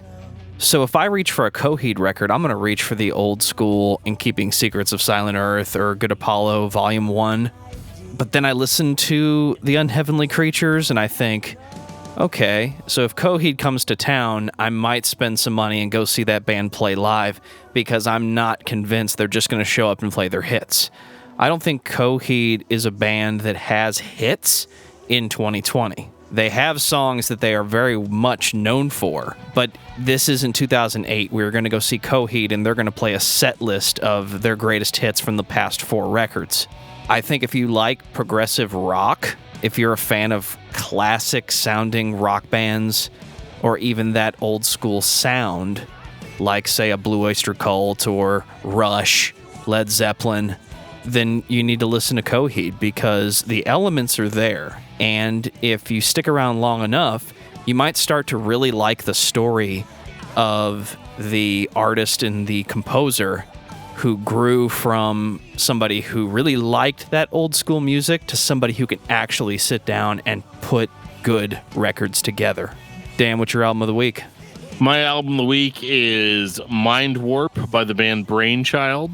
So if I reach for a Coheed record, I'm going to reach for the old school In Keeping Secrets of Silent Earth or Good Apollo Volume 1. But then I listen to the Unheavenly Creatures and I think, okay, so if Coheed comes to town, I might spend some money and go see that band play live because I'm not convinced they're just going to show up and play their hits. I don't think Coheed is a band that has hits in 2020. They have songs that they are very much known for, but this is in 2008. We're going to go see Coheed, and they're going to play a set list of their greatest hits from the past 4 records. I think if you like progressive rock, if you're a fan of classic-sounding rock bands, or even that old-school sound, like, say, a Blue Oyster Cult or Rush, Led Zeppelin, then you need to listen to Coheed because the elements are there. And if you stick around long enough, you might start to really like the story of the artist and the composer who grew from somebody who really liked that old school music to somebody who can actually sit down and put good records together. Dan, what's your album of the week? My album of the week is Mindwarp by the band Brainchild.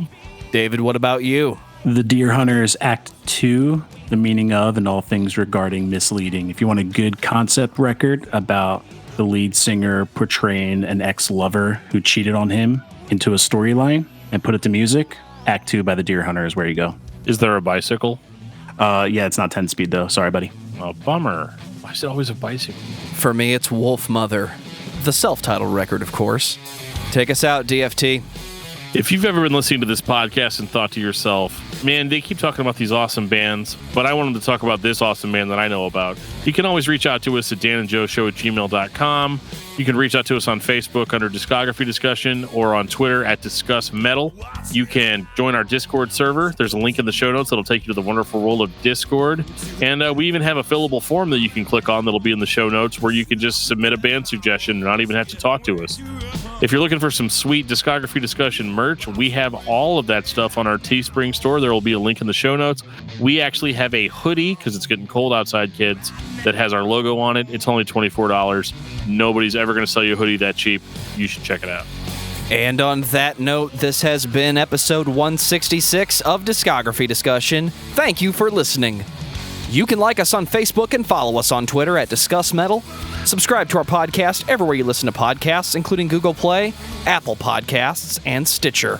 David, what about you? The Deer Hunters Act 2, The Meaning of and All Things Regarding Misleading. If you want a good concept record about the lead singer portraying an ex-lover who cheated on him into a storyline and put it to music, Act 2 by the Deer Hunter is where you go. Is there a bicycle? Yeah, it's not 10-speed though. Sorry, buddy. Oh, bummer. Why is it always a bicycle? For me, it's Wolfmother. the self-titled record, of course. Take us out, DFT. If you've ever been listening to this podcast and thought to yourself, man, they keep talking about these awesome bands, but I want them to talk about this awesome band that I know about, you can always reach out to us at danandjoeshow@gmail.com. You can reach out to us on Facebook under Discography Discussion or on Twitter at discussmetal. You can join our Discord server. There's a link in the show notes that'll take you to the wonderful world of Discord. And we even have a fillable form that you can click on that'll be in the show notes where you can just submit a band suggestion and not even have to talk to us. If you're looking for some sweet Discography Discussion merch, we have all of that stuff on our Teespring store. There will be a link in the show notes. We actually have a hoodie, because it's getting cold outside, kids, that has our logo on it. It's only $24. Nobody's ever going to sell you a hoodie that cheap. You should check it out. And on that note, this has been episode 166 of Discography Discussion. Thank you for listening. You can like us on Facebook and follow us on Twitter at discussmetal. Subscribe to our podcast everywhere you listen to podcasts, including Google Play, Apple Podcasts, and Stitcher.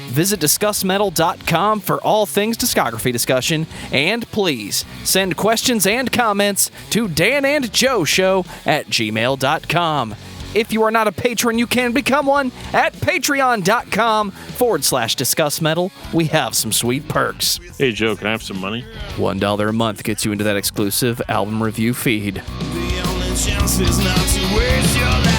Visit discussmetal.com for all things discography discussion, and please send questions and comments to danandjoeshow@gmail.com. If you are not a patron, you can become one at patreon.com/discussmetal. We have some sweet perks. Hey, Joe, can I have some money? $1 a month gets you into that exclusive album review feed. The only chance is not to waste your life.